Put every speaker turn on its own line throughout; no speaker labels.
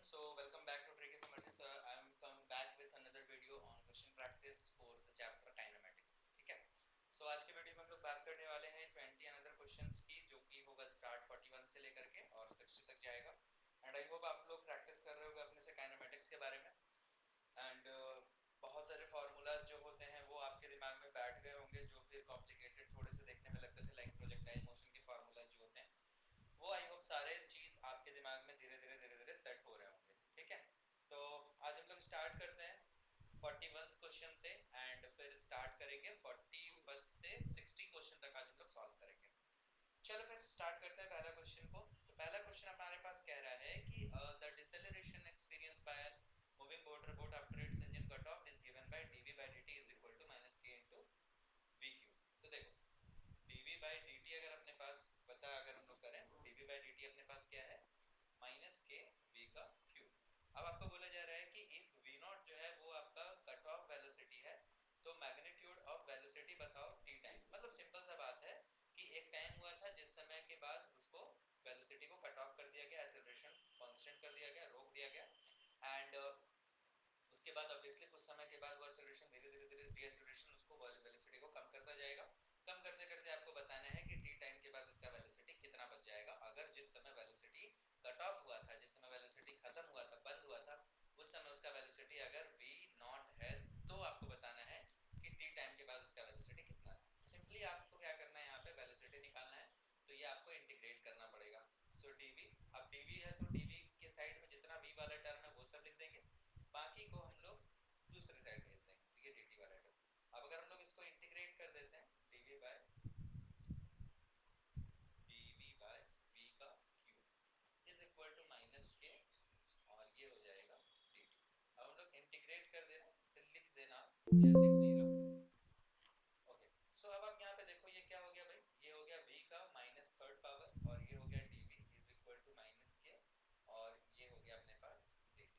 So welcome back to Tricky Summaries. I am come back with another video on question practice for the chapter kinematics. ठीक है. So आज के video में हम लोग बात करने वाले हैं 20 अनदर क्वेश्चंस की, जो कि होगा स्टार्ट 41 से लेकर के और 60 तक जाएगा. एंड आई होप आप लोग प्रैक्टिस कर रहे होंगे अपने से काइनेमेटिक्स के बारे में. एंड बहुत सारे फार्मूलाज जो होते हैं वो आपके दिमाग में बैठ गए होंगे, जो फिर कॉम्प्लिकेटेड थोड़े से देखने में लगते थे, लाइक प्रोजेक्टाइल मोशन के फार्मूलाज जो होते हैं वो आई होप सारे चीज आपके दिमाग में धीरे धीरे सेट हो रहे होंगे. ठीक है, तो आज हम लोग स्टार्ट करते हैं 41th क्वेश्चन से एंड फिर स्टार्ट करेंगे 41st से 60 क्वेश्चन तक. आज हम लोग सॉल्व करेंगे. चलो फिर स्टार्ट करते हैं पहला क्वेश्चन को. तो पहला क्वेश्चन हमारे पास कह रहा है कि the deceleration experience by moving motor boat after it's engine cut off is given by dv by dt is equal to minus k into vq. तो देखो dv by dt अगर अपने पास पता अगर हम लोग करें, dv by dt अपने पास क्या है, माइनस के v का क्यूब. अब आपको बोला जा रहा है कि इफ v नॉट जो है वो आपका कट ऑफ वेलोसिटी है, तो मैग्नीट्यूड ऑफ वेलोसिटी बताओ t टाइम. मतलब सिंपल सा बात है कि एक टाइम हुआ था जिस समय के बाद उसको वेलोसिटी को कट ऑफ कर दिया गया, एक्सेलरेशन कांस्टेंट कर दिया गया, रोक दिया गया. एंड उसके बाद ऑब्वियसली कुछ समय के बाद वो एक्सेलरेशन धीरे धीरे डीएक्सेलरेशन उसको वेलोसिटी को कम करता जाएगा. कम करते करते आपको बताना है कि टी टाइम के बाद इसका वेलोसिटी कितना बच जाएगा. अगर जिस समय वेलोसिटी कट ऑफ हुआ था, जिस समय वेलोसिटी खत्म हुआ था, बंद हुआ था, उस समय उसका वेलोसिटी अगर v नॉट है, तो आपको बताना है कि टी टाइम के बाद उसका वेलोसिटी कितना है. सिंपली आपको क्या करना है, यहाँ पे वेलोसिटी निकालना है, तो ये आपको इंटीग्रेट करना पड़ेगा. सो dv, अब dv है तो dv के साइड में जितना v वाला टर्म है वो सब लिख देंगे, बाकी को हम लोग दूसरी साइड भेज देंगे. ठीक है, dt वाला टर्म. अब अगर हम लोग इसको इंटीग्रेट कर देते हैं, dv बाय v का cube is equal to minus K, और ये हो जाएगा dt. अब हम लोग इंटीग्रेट कर दे रहे हैं, इसे लिख देना या लिख नहीं रहा. ओके, सो अब आप यहाँ पे देखो ये क्या हो गया भाई, ये हो गया v का माइनस थर्ड पावर और ये हो गया dv is equal to minus K, और ये हो गया अपने पास dt.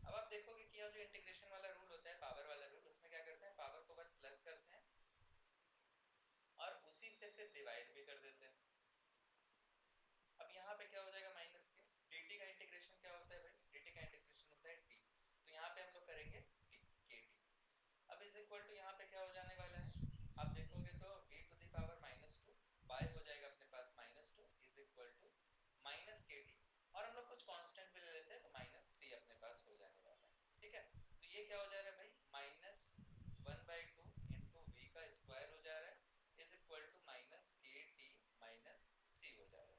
अब आप देखोगे कि यह जो इंटीग्रेशन वाला रूल होता है, पावर वाला रूल, उसमें क्या करते हैं, पावर को 1 प्लस करते हैं और उसी से फिर डिवाइड भी कर देते हैं. अब यहाँ पे क्या हो जाएगा, माइनस के. dt का इंटीग्रेशन क्या होता है भाई, dt का इंटीग्रेशन होता है t. तो यहाँ पे हम लोग करेंगे t, kt. अब इज इक्वल टू यहाँ पे क्या हो जाने वाला है, आप देखोगे तो v to the power minus two by हो जाएगा अपने पास minus two is equal to minus के टी. और हम लोग कुछ कांस्टेंट भी ले लेते हैं, तो माइनस सी अपने पास हो जाने वाला है. ठीक है, तो ये क्या हो जा रहा है भाई, माइनस 1/2 इंटू वी का स्क्वायर हो जा रहा है इज इक्वल टू माइनस के टी माइनस सी हो जा रहा है.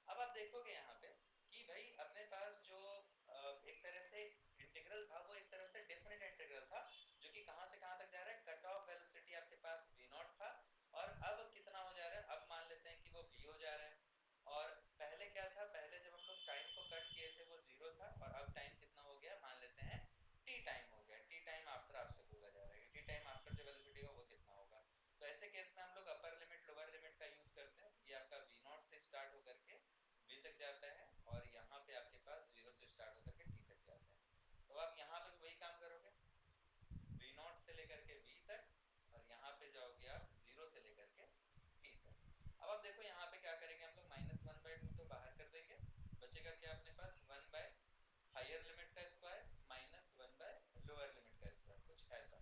अब आप देखोगे यहाँ पे कि भाई अपने पास जो एक तरह से इंटीग्रल था, वो एक तरह से डेफिनेट इंटीग्रल था, जो कि कहां से कहां तक जा रहा है, कट ऑफ वेलोसिटी आपके पास v नॉट था, और अब कितना हो जा रहा है, अब मान लेते हैं कि वो v हो जा रहा है. और पहले क्या था, पहले जब हम लोग टाइम को कट किए थे वो 0 था, और अब टाइम कितना हो गया, मान लेते हैं t टाइम हो गया. t टाइम आफ्टर आपसे बोला जा रहा है कि t टाइम आफ्टर जो वेलोसिटी होगा वो कितना होगा. तो ऐसे केस में हम लोग अपर लिमिट लोअर लिमिट का यूज करते हैं. ये आपका v नॉट से स्टार्ट होकर के v तक जाता है, और यहाँ पे आपके पास 0 से स्टार्ट होकर के t तक जाता है. तो आप यहाँ पे वही काम करोगे, v नॉट से लेकर के v तक, और यहाँ पे जाओगे आप 0 से लेकर के t तक. अब आप देखो यहाँ पे क्या करेंगे हम लोग, माइनस 1/2 तो बाहर कर देंगे, बचेगा क्या अपने पास, 1 बाय हायर लिमिट का square minus 1 by lower limit का स्क्वायर, कुछ ऐसा.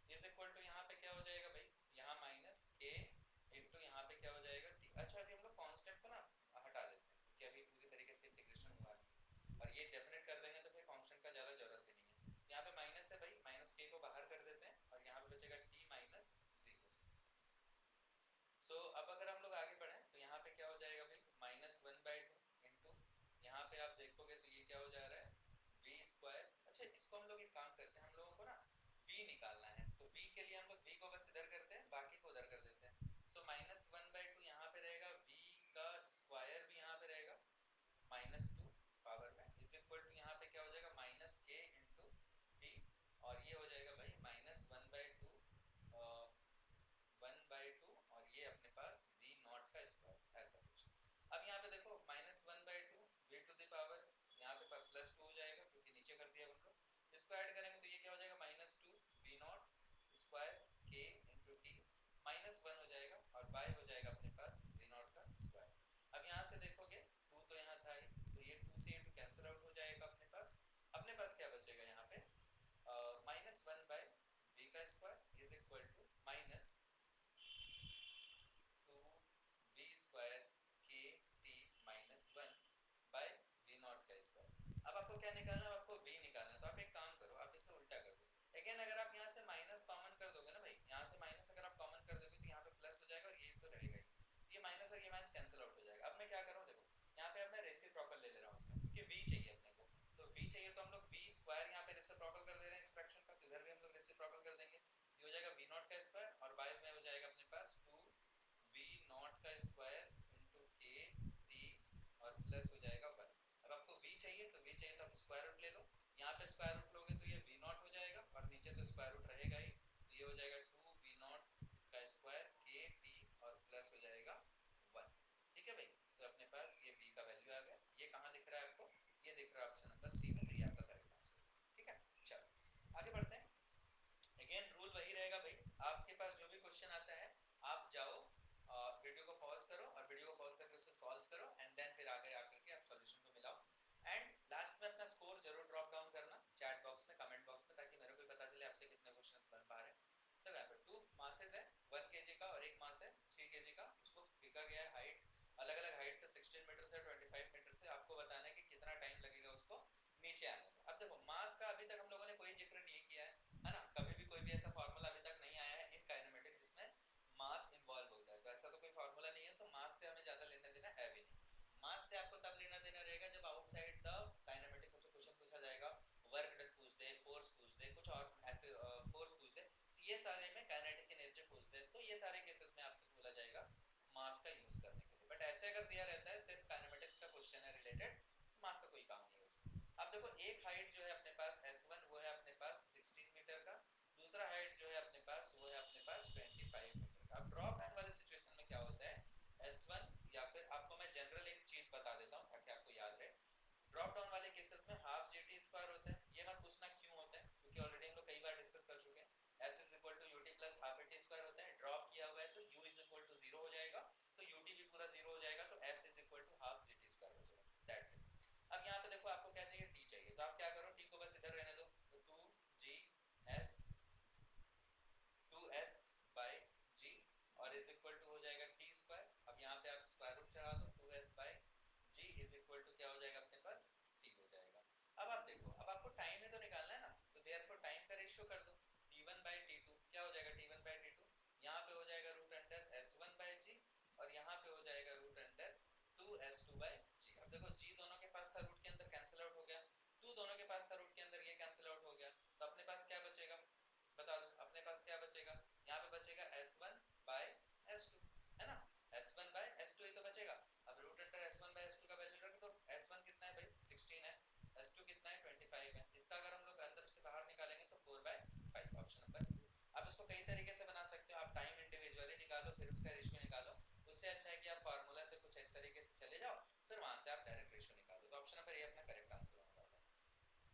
इज इक्वल टू यहाँ पे क्या हो जाएगा भाई, यहाँ माइनस के इंटू यहाँ पे क्या हो जाएगा t. अच्छा, अभी हम लोग कांस्टेंट को ना हटा देते हैं, क्योंकि अभी पूरी तरीके से इंटीग्रेशन हुआ नहीं, और ये डेफिनेट कर देंगे तो फिर कांस्टेंट का ज्यादा जरूरत भी नहीं है. यहाँ पे माइनस है भाई, माइनस के को बाहर कर देते हैं, और यहाँ पे बचेगा t माइनस 0. सो अब अगर हम लोग आगे बढ़े तो यहाँ पे क्या हो जाएगा भाई, -1/2 इंटू यहाँ पे आप देखोगे तो ये क्या हो जा रहा है, v स्क्वायर. अच्छा, इसको हम लोग एक काम करते हैं, हम लोगों को ना v निकालना है, तो v के लिए हम लोग v को बस इधर करते हैं, बाकी को उधर कर देते हैं. सो -1/2 यहाँ पे रहेगा, v का स्क्वायर भी यहाँ पे रहेगा -2 पावर में इज इक्वल टू यहाँ पे क्या हो जाएगा, माइनस के इंटू टी, और ये हो जाएगा भाई -1/2 1/2, और ये अपने पास v नॉट का स्क्वायर, ऐसा कुछ. अब यहाँ पे देखो -1/2 v टू द पावर, यहाँ पे +2 हो जाएगा क्योंकि नीचे कर दिया हम लोग, इसको ऐड करेंगे तो ये क्या हो जाएगा, -2 v नॉट स्क्वायर रेसिप्रोकल कर दे रहे हैं इस फ्रैक्शन का, तो इधर भी हम लोग रेसिप्रोकल कर देंगे, ये हो जाएगा v नॉट का स्क्वायर और बाय में हो जाएगा अपने पास 2 v नॉट का स्क्वायर इनटू k t और प्लस हो जाएगा 1। अब आपको v चाहिए तो v चाहिए तो आप स्क्वायर रूट ले लो, यहाँ पे स्क्वायर रूट लोगे तो ये v नॉट हो जाएगा और नीचे तो स्क्वायर रूट रहेगा ही, तो ये हो जाएगा 2 v नॉट का स्क्वायर k t और प्लस हो जाएगा 1। ठीक है भाई, तो अपने पास ये v का वैल्यू आ गया। ये कहाँ दिख रहा है आपको, ये दिख रहा है ऑप्शन नंबर सी में, तो ये आपका करेक्ट आंसर। ठीक है, चलो आगे बढ़ते हैं। अगेन रूल वही रहेगा भाई, आपके पास जो भी क्वेश्चन आता है आप जाओ वीडियो को पॉज करो और वीडियो को पॉज करके उसे सॉल्व करो एंड देन फिर आगे आकर के आप सॉल्यूशन को मिलाओ एंड लास्ट में अपना स्कोर जरूर ड्रॉप डाउन करना चैट बॉक्स में, कमेंट बॉक्स में, ताकि मेरे को पता चले आपसे कितने क्वेश्चंस बन पा रहे हैं। तो यहाँ पे 2 मासेस है 1 केजी का और एक मास है 3 केजी का, उसको फेंका गया है हाइट अलग अलग हाइट से 16 मीटर से 25 मीटर से, आपको बताना है कि कितना टाइम लगेगा उसको नीचे आने में। अब देखो मास का अभी तक हम लोगों ने कोई जिक्र नहीं किया है ना, कभी भी कोई भी ऐसा फार्मूला अभी तक नहीं आया है इन काइनेमेटिक्स जिसमें मास इन्वॉल्व होता है, तो ऐसा तो कोई फार्मूला नहीं है, तो मास से हमें ज्यादा लेना देना है भी नहीं। मास से आपको तब लेना देना रहेगा जब आउटसाइड द काइनेमेटिक्स सबसे क्वेश्चन पूछा जाएगा, वर्क डन पूछ दे, फोर्स पूछ दे, कुछ और ऐसे फोर्स पूछ दे, तो ये सारे में काइनेटिक की नेचर पूछ दे, तो ये सारे केसेस में आपसे बोला जाएगा मास का यूज करने के लिए। बट ऐसे अगर दिया रहता है सिर्फ काइनेमेटिक्स का क्वेश्चन है रिलेटेड, तो मास का कोई काम नहीं है उसमें। अब देखो एक हाइट जो है अपने पास S1 वो है अपने पास 16 मीटर का, दूसरा हाइट जो है अपने पास वो है अपने पास 25 मीटर का। अब ड्रॉप डाउन वाले सिचुएशन में क्या होता है, S1 या फिर आपको मैं जनरल एक चीज बता देता हूँ ताकि आपको याद रहे, ड्रॉप डाउन वाले केसेस में हाफ जी टी स्क्वायर होता है। ये मत पूछना क्यों होता है, क्योंकि ऑलरेडी हम लोग कई बार डिस्कस कर चुके हैं। S is equal to u t plus half a t square होता है, ड्रॉप किया हुआ है तो u is equal to zero हो जाएगा, तो यूटी भी पूरा जीरो हो जाएगा, तो s is equal to half g t square बचेगा, दैट्स इट। अब यहाँ पे देखो आपको क्या चाहिए, टी चाहिए, तो आप क्या करो, टी को बस इधर रहने दो, तो 2g s 2s by g और इज इक्वल टू हो जाएगा टी स्क्वायर। अब यहाँ पे आप स्क्वायर रूट चढ़ा दो, 2s by g is equal to क्या हो जाएगा अपने पास, t हो जाएगा। अब आप देखो, अब आपको टाइम में तो निकालना है ना, तो देयरफॉर टाइम का रेशियो कर दो, t1 बाई t2 क्या हो जाएगा, t1 बाई t2 यहाँ पे हो जाएगा root under s1 by g और यहाँ पे हो जाएगा root under 2s2 by g। अब देखो g दोनों के पास था रूट के अंदर कैंसिल आउट हो गया, 2 दोनों के पास था रूट के अंदर ये कैंसिल आउट हो गया, तो अपने पास क्या बचेगा, बता दो अपने पास क्या बचेगा, यहाँ पे बचेगा S1 बाय S2, है ना, S1 बाय S2 ही तो बचेगा। अब root under S1 bye S2 का वैल्यू रख दो, S1 कितना है भाई 16 है, S2 कितना है 25 है, इसका अगर हम लोग अंदर से बाहर निकालेंगे तो 4 बाय 5, ऑप्शन नंबर बी। आप इसको कई तरीके से बना सकते हो, आप टाइम इंडिविजुअली निकालो फिर उसका रेशियो निकालो, उससे अच्छा है कि आप फार्मूला से कुछ इस तरीके से चले जाओ फिर वहां से आप डायरेक्ट रेशियो निकालो, तो ऑप्शन नंबर ए अपना करेक्ट आंसर होने वाला है।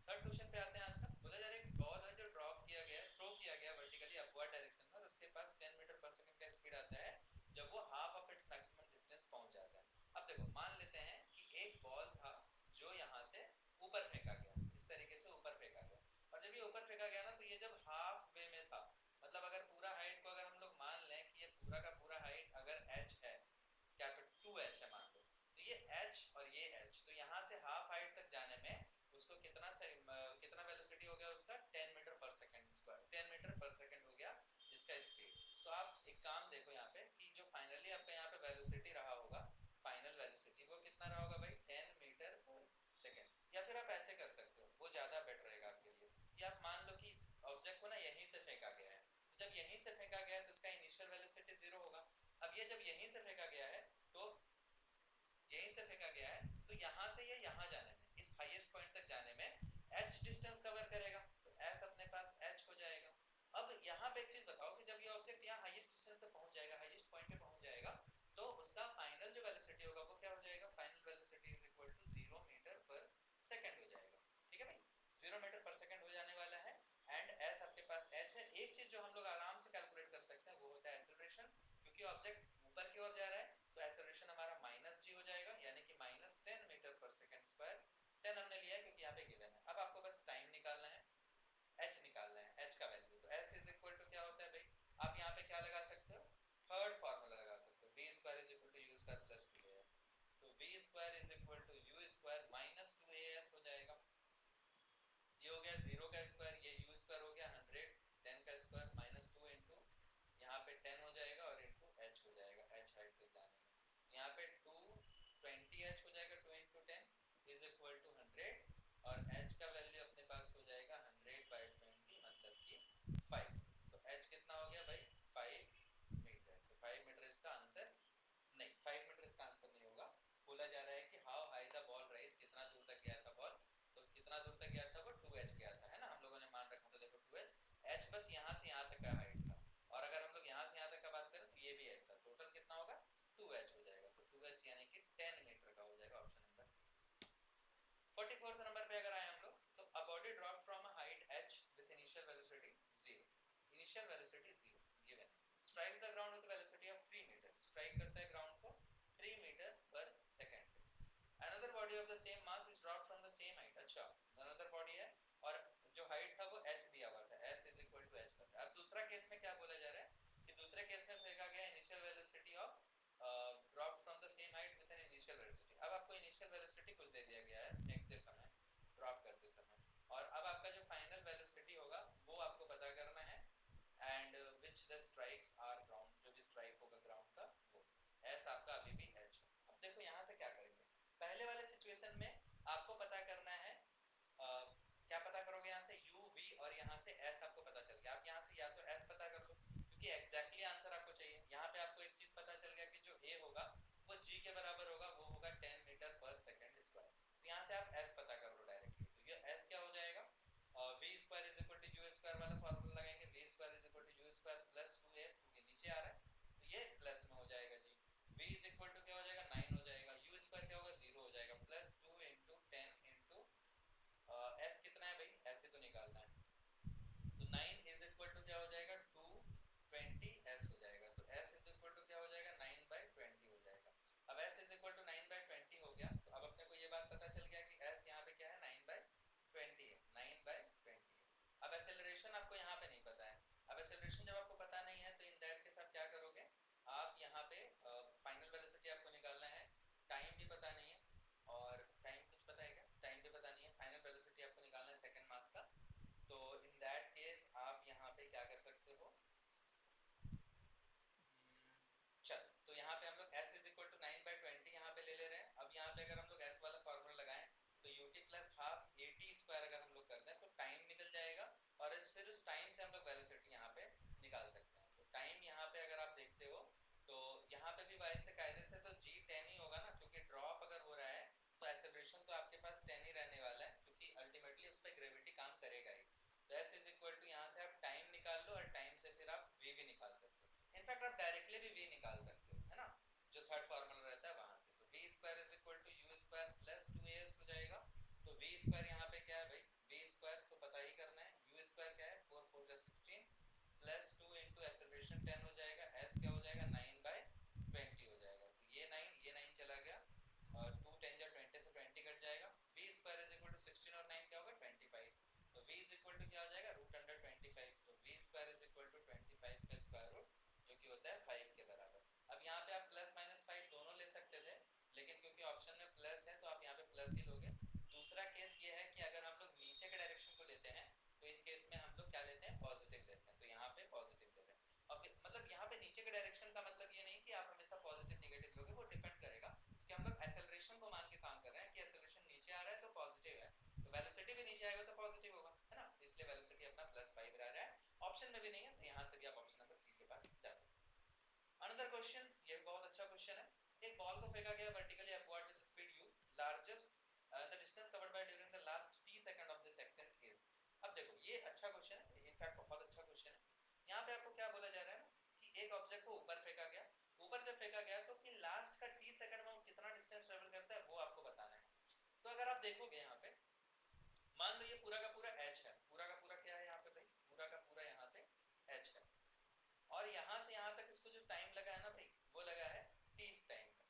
थर्ड क्वेश्चन पे आते हैं आज का। बोला जा रहा है एक बॉल है जो ड्रॉप किया गया है, थ्रो किया गया वर्टिकली अपवर्ड डायरेक्शन में और उसके पास 10 मीटर पर सेकंड का स्पीड आता है जब वो half of its maximum distance पहुंच जाता है। अब देखो मान लेते हैं कि एक बॉल था जो यहाँ से ऊपर फेंका गया, इस तरीके से ऊपर फेंका गया, और जब ये ऊपर फेंका गया ना तो ये जब हाफ वे में था, मतलब अगर पूरा हाइट को अगर हम लोग मान लें कि ये पूरा का पूरा हाइट अगर h है, कैपिटल 2h है मान लो, तो ये h और ये h, तो यहाँ से हाफ हाइट तक जाने में उसको कितना कितना वेलोसिटी हो गया उसका 10 मीटर पर सेकंड स्क्वायर, 10 मीटर पर सेकंड हो गया इसका स्पीड। तो आप एक काम देखो यहाँ पे कि जो फाइनली आपका यहाँ पे वेलोसिटी रहा होगा, फाइनल वेलोसिटी वो कितना रहा होगा भाई 10 मीटर पर सेकंड। या फिर आप ऐसे कर सकते हो, वो ज्यादा बेटर रहेगा आपके लिए, कि आप मान लो कि इस ऑब्जेक्ट को ना यहीं से फेंका गया है, तो जब यहीं से फेंका गया है तो इसका इनिशियल वेलोसिटी जीरो होगा। अब ये जब यहीं से फेंका गया है तो यहीं से फेंका गया है, तो यहाँ से ये यहाँ जाने में इस हाईएस्ट पॉइंट तक जाने में h डिस्टेंस कवर करेगा, तो s अपने पास h हो जाएगा। अब यहाँ पे एक चीज बताओ कि जब ये ऑब्जेक्ट यहाँ हाईएस्ट डिस्टेंस तक पहुंच जाएगा, हाईएस्ट पॉइंट पे पहुंच जाएगा, तो उसका फाइनल जो वेलोसिटी होगा वो क्या हो जाएगा, final velocity is equal to 0 metre पर सेकंड हो जाएगा। ठीक है भाई, 0 मीटर पर सेकंड हो जाने वाला है एंड s आपके पास h है। एक चीज जो हम लोग आराम से कैलकुलेट कर सकते हैं वो होता है एक्सेलरेशन, क्योंकि ऑब्जेक्ट ऊपर की ओर जा रहा है तो एक्सेलरेशन हमारा माइनस g हो जाएगा, यानी कि माइनस 10 मीटर पर सेकंड स्क्वायर 44th नंबर पे अगर आए हम लोग तो a body dropped from a height h with initial velocity 0, initial velocity 0 given, strikes the ground with a velocity of 3 meter, strike करता है ground को 3 meter per second पे. Another body of the same mass is dropped from the same height. अच्छा, another body है और जो height था वो h दिया हुआ था, s is equal to h पर. अब दूसरा केस में क्या बोला जा रहा है कि दूसरे केस में फेंका गया initial velocity of drop from the same height with an initial velocity. अब आपको इनिशियल वेलोसिटी कुछ दे दिया गया है फेंकते समय, ड्रॉप करते समय, और अब आपका जो फाइनल वेलोसिटी होगा वो आपको पता करना है and which the strikes are ground, जो भी स्ट्राइक होगा ग्राउंड का वो एस आपका अभी भी एच है. अब देखो यहाँ से क्या करेंगे, पहले वाले सिचुएशन में आपको पता करना है क्या पता करोगे यहाँ से u v और यहाँ से s आपको पता चल गया. आप यहाँ से या तो s पता कर लो क्योंकि एग्जैक्टली आंसर आपको चाहिए. यहाँ पे आपको एक चीज पता चल गया कि जो a होगा वो g के बराबर होगा, वो होगा 10 मीटर पर सेकंड स्क्वायर. तो यहाँ से आप s पता कर लो डायरेक्टली. तो ये s क्या हो जाएगा, v square is equal to u square वाला फार्मूला लगाएंगे, v square is equal to u square plus 2s, क्योंकि नीचे आ रहा है तो ये प्लस में हो जाएगा जी. v इज इक्वल टू क्या हो जाएगा 9 हो जाएगा, u स्क्वायर क्या होगा 0 हो जाएगा, प्लस 2 इंटू 10 इंटू s कितना है भाई, ऐसे तो निकालना है. तो 9 इज इक्वल टू क्या हो जाएगा 220 s हो जाएगा. तो s इज इक्वल टू क्या हो जाएगा 9/20 हो जाएगा. अब s इज इक्वल टू 9/20 हो गया तो अब अपने को ये बात पता चल गया कि s यहाँ पे क्या है 9/20 है, 9/20 है. अब एक्सेलरेशन आपको यहाँ पे नहीं पता है. अब एक्सेलरेशन जब आपको पता नहीं है तो इन दैट के साथ क्या करोगे, आप यहाँ पे फाइनल वेलोसिटी आपको निकालना है, टाइम भी पता नहीं है, और टाइम कुछ पता है क्या, टाइम भी पता नहीं है, फाइनल वेलोसिटी आपको निकालना है सेकंड मास का. तो इन दैट केस आप यहाँ पे क्या कर सकते हो, चल तो यहाँ पे हम लोग s इज इक्वल टू 9/20 यहाँ पे ले ले रहे हैं. अब यहाँ पे अगर हम लोग s वाला फॉर्मूला लगाएं तो ut plus half at square अगर हम लोग करते हैं तो टाइम निकल जाएगा, और फिर उस टाइम से हम लोग वेलोसिटी यहाँ पे निकाल सकते हैं. तो टाइम यहाँ पे अगर आप देखते हो तो यहाँ पे भी y से कायदे से तो g 10 ही होगा ना, क्योंकि ड्रॉप अगर हो रहा है तो एक्सेलरेशन तो आपके पास 10 ही रहने वाला है, क्योंकि अल्टीमेटली उस पर ग्रेविटी काम करेगा ही. तो s इज इक्वल टू यहाँ से आप टाइम निकाल लो और टाइम से फिर आप v भी निकाल सकते हो. इनफैक्ट आप डायरेक्टली भी v निकाल सकते हो, है ना, जो थर्ड फार्मूला रहता है वहां से. तो v square is equal to u square plus 2as हो जाएगा. तो v स्क्वायर यहाँ पे क्या है भाई, v स्क्वायर तो पता ही करना है, u स्क्वायर क्या है 4 4 जा 16 प्लस 2 इंटू एक्सेलरेशन 10 हो जाएगा, s क्या हो जाएगा 9/20 हो जाएगा. तो ये 9 चला गया, और 2 10 जा 20 से 20 कट जाएगा. v square is equal to 16 और 9 क्या होगा 25. तो v इज इक्वल टू क्या हो जाएगा रूट अंडर 25. तो v square is equal to 25 का स्क्वायर रूट, जो कि होता है 5 के बराबर. अब यहाँ पे आप प्लस माइनस 5 दोनों ले सकते थे, लेकिन क्योंकि ऑप्शन में प्लस है तो आप यहाँ पे प्लस ही लोगे. दूसरा केस ये है कि अगर हम लोग नीचे के डायरेक्शन को लेते हैं तो इस केस में हम लोग क्या लेते हैं पॉजिटिव लेते हैं. तो यहाँ पे पॉजिटिव ले रहे हैं. अब मतलब यहाँ पे नीचे के डायरेक्शन का मतलब ये नहीं कि आप हमेशा पॉजिटिव नेगेटिव लोगे, वो डिपेंड करेगा कि हम लोग एक्सेलरेशन को मान के काम कर रहे हैं कि एक्सेलरेशन नीचे आ रहा है तो पॉजिटिव है, तो वेलोसिटी भी नीचे आएगा तो पॉजिटिव होगा, है ना. इसलिए वेलोसिटी अपना +5 रह रहा है. ऑप्शन में भी नहीं है तो यहाँ से भी आप ऑप्शन नंबर सी के पास जा सकते हैं. अनदर क्वेश्चन, ये बहुत अच्छा क्वेश्चन है. एक बॉल को फेंका गया vertically upward with speed u, largest the distance covered by during the last t second of this action is. अब देखो ये अच्छा क्वेश्चन है, इनफैक्ट बहुत अच्छा क्वेश्चन है. यहाँ पे आपको क्या बोला जा रहा है ना कि एक ऑब्जेक्ट को ऊपर फेंका गया, ऊपर जब फेंका गया तो कि लास्ट का t सेकंड में वो कितना डिस्टेंस ट्रेवल करता है वो आपको बताना है. तो अगर आप देखोगे यहाँ पे मान लो ये पूरा का पूरा h है, पूरा का पूरा क्या है यहाँ पे भाई, पूरा का पूरा यहाँ पे h है, और यहाँ से यहाँ तक इसको जो टाइम लगा है ना भाई वो लगा है t टाइम का,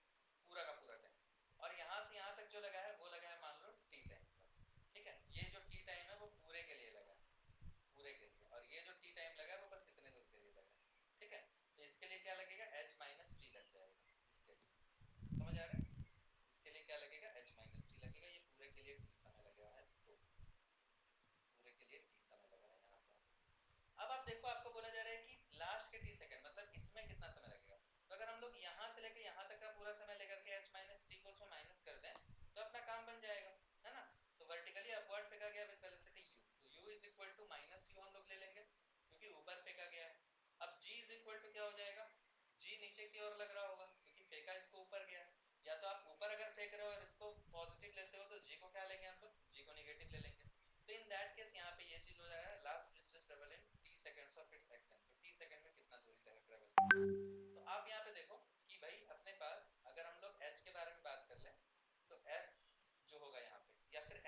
पूरा का पूरा टाइम. और यहाँ से यहाँ तक जो लगा है वो लगा है मान लो t टाइम का. ठीक है, ये जो t टाइम है वो पूरे के लिए लगा है, पूरे के लिए, और ये जो t टाइम लगा है वो बस इतने दूर के लिए लगा है. ठीक है, तो इसके लिए क्या लगेगा h माइनस t लग जाएगा. इसके लिए समझ आ रहा है, इसके लिए क्या लगेगा h माइनस t लगेगा. ये पूरे के लिए t समय लगा है, तो पूरे के लिए t समय लगा है यहाँ से. अब आप देखो आपको बोला जा रहा है कि लास्ट के t सेकंड मतलब इसमें कितना समय लगेगा. तो अगर हम लोग यहाँ से लेकर यहाँ तक का पूरा समय लेकर के h माइनस t को उसमें माइनस कर दें तो अपना काम बन जाएगा, है ना. तो वर्टिकली अपवर्ड फेंका गया विद वेलोसिटी u, तो u is equal to minus u हम लोग ले लेंगे क्योंकि ऊपर फेंका गया है. अब g इज इक्वल टू क्या हो जाएगा, g नीचे की ओर लग रहा होगा क्योंकि फेंका इसको ऊपर गया है. या तो आप ऊपर अगर फेंक रहे हो और इसको पॉजिटिव लेते हो तो g को क्या लेंगे हम लोग, g को नेगेटिव ले लेंगे. तो इन दैट केस यहाँ पे ये चीज हो जाएगा last distance travel in t seconds of its action. तो t सेकंड में कितना दूरी तक ट्रेवल किया. तो आप यहाँ पे देखो कि भाई अपने पास अगर हम लोग h के बारे में बात कर लें तो s जो होगा यहाँ पे या फिर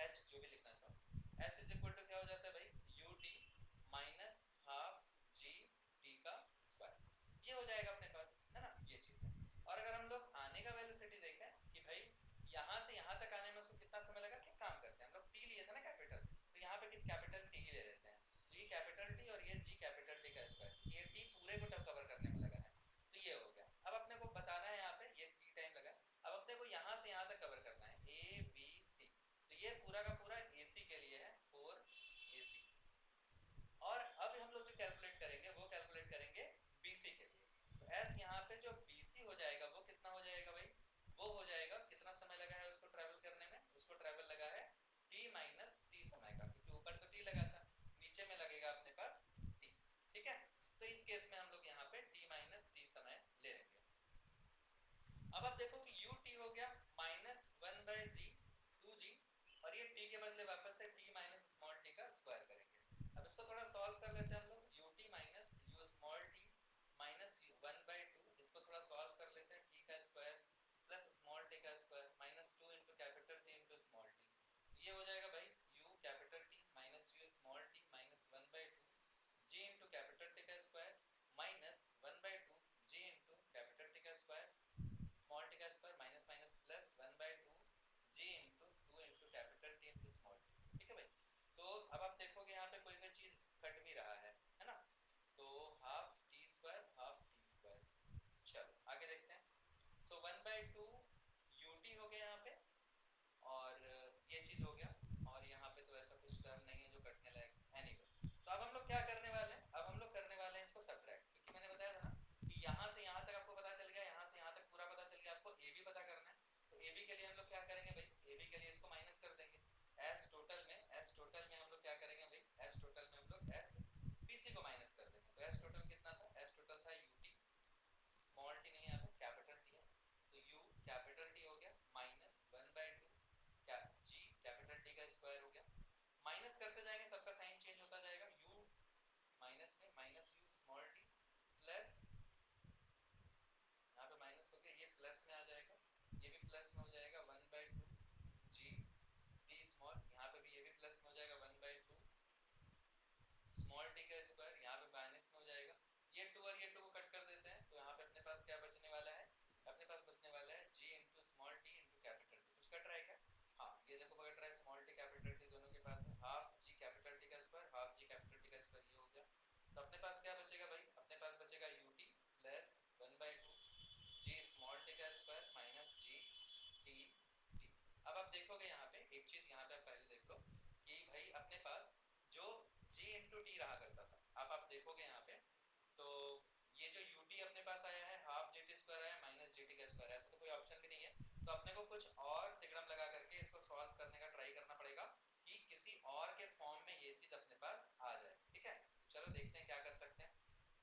तो अपने को कुछ और तिकड़म लगा करके इसको सॉल्व करने का ट्राई करना पड़ेगा कि किसी और के फॉर्म में ये चीज अपने पास आ जाए। ठीक है, चलो देखते हैं क्या कर सकते हैं।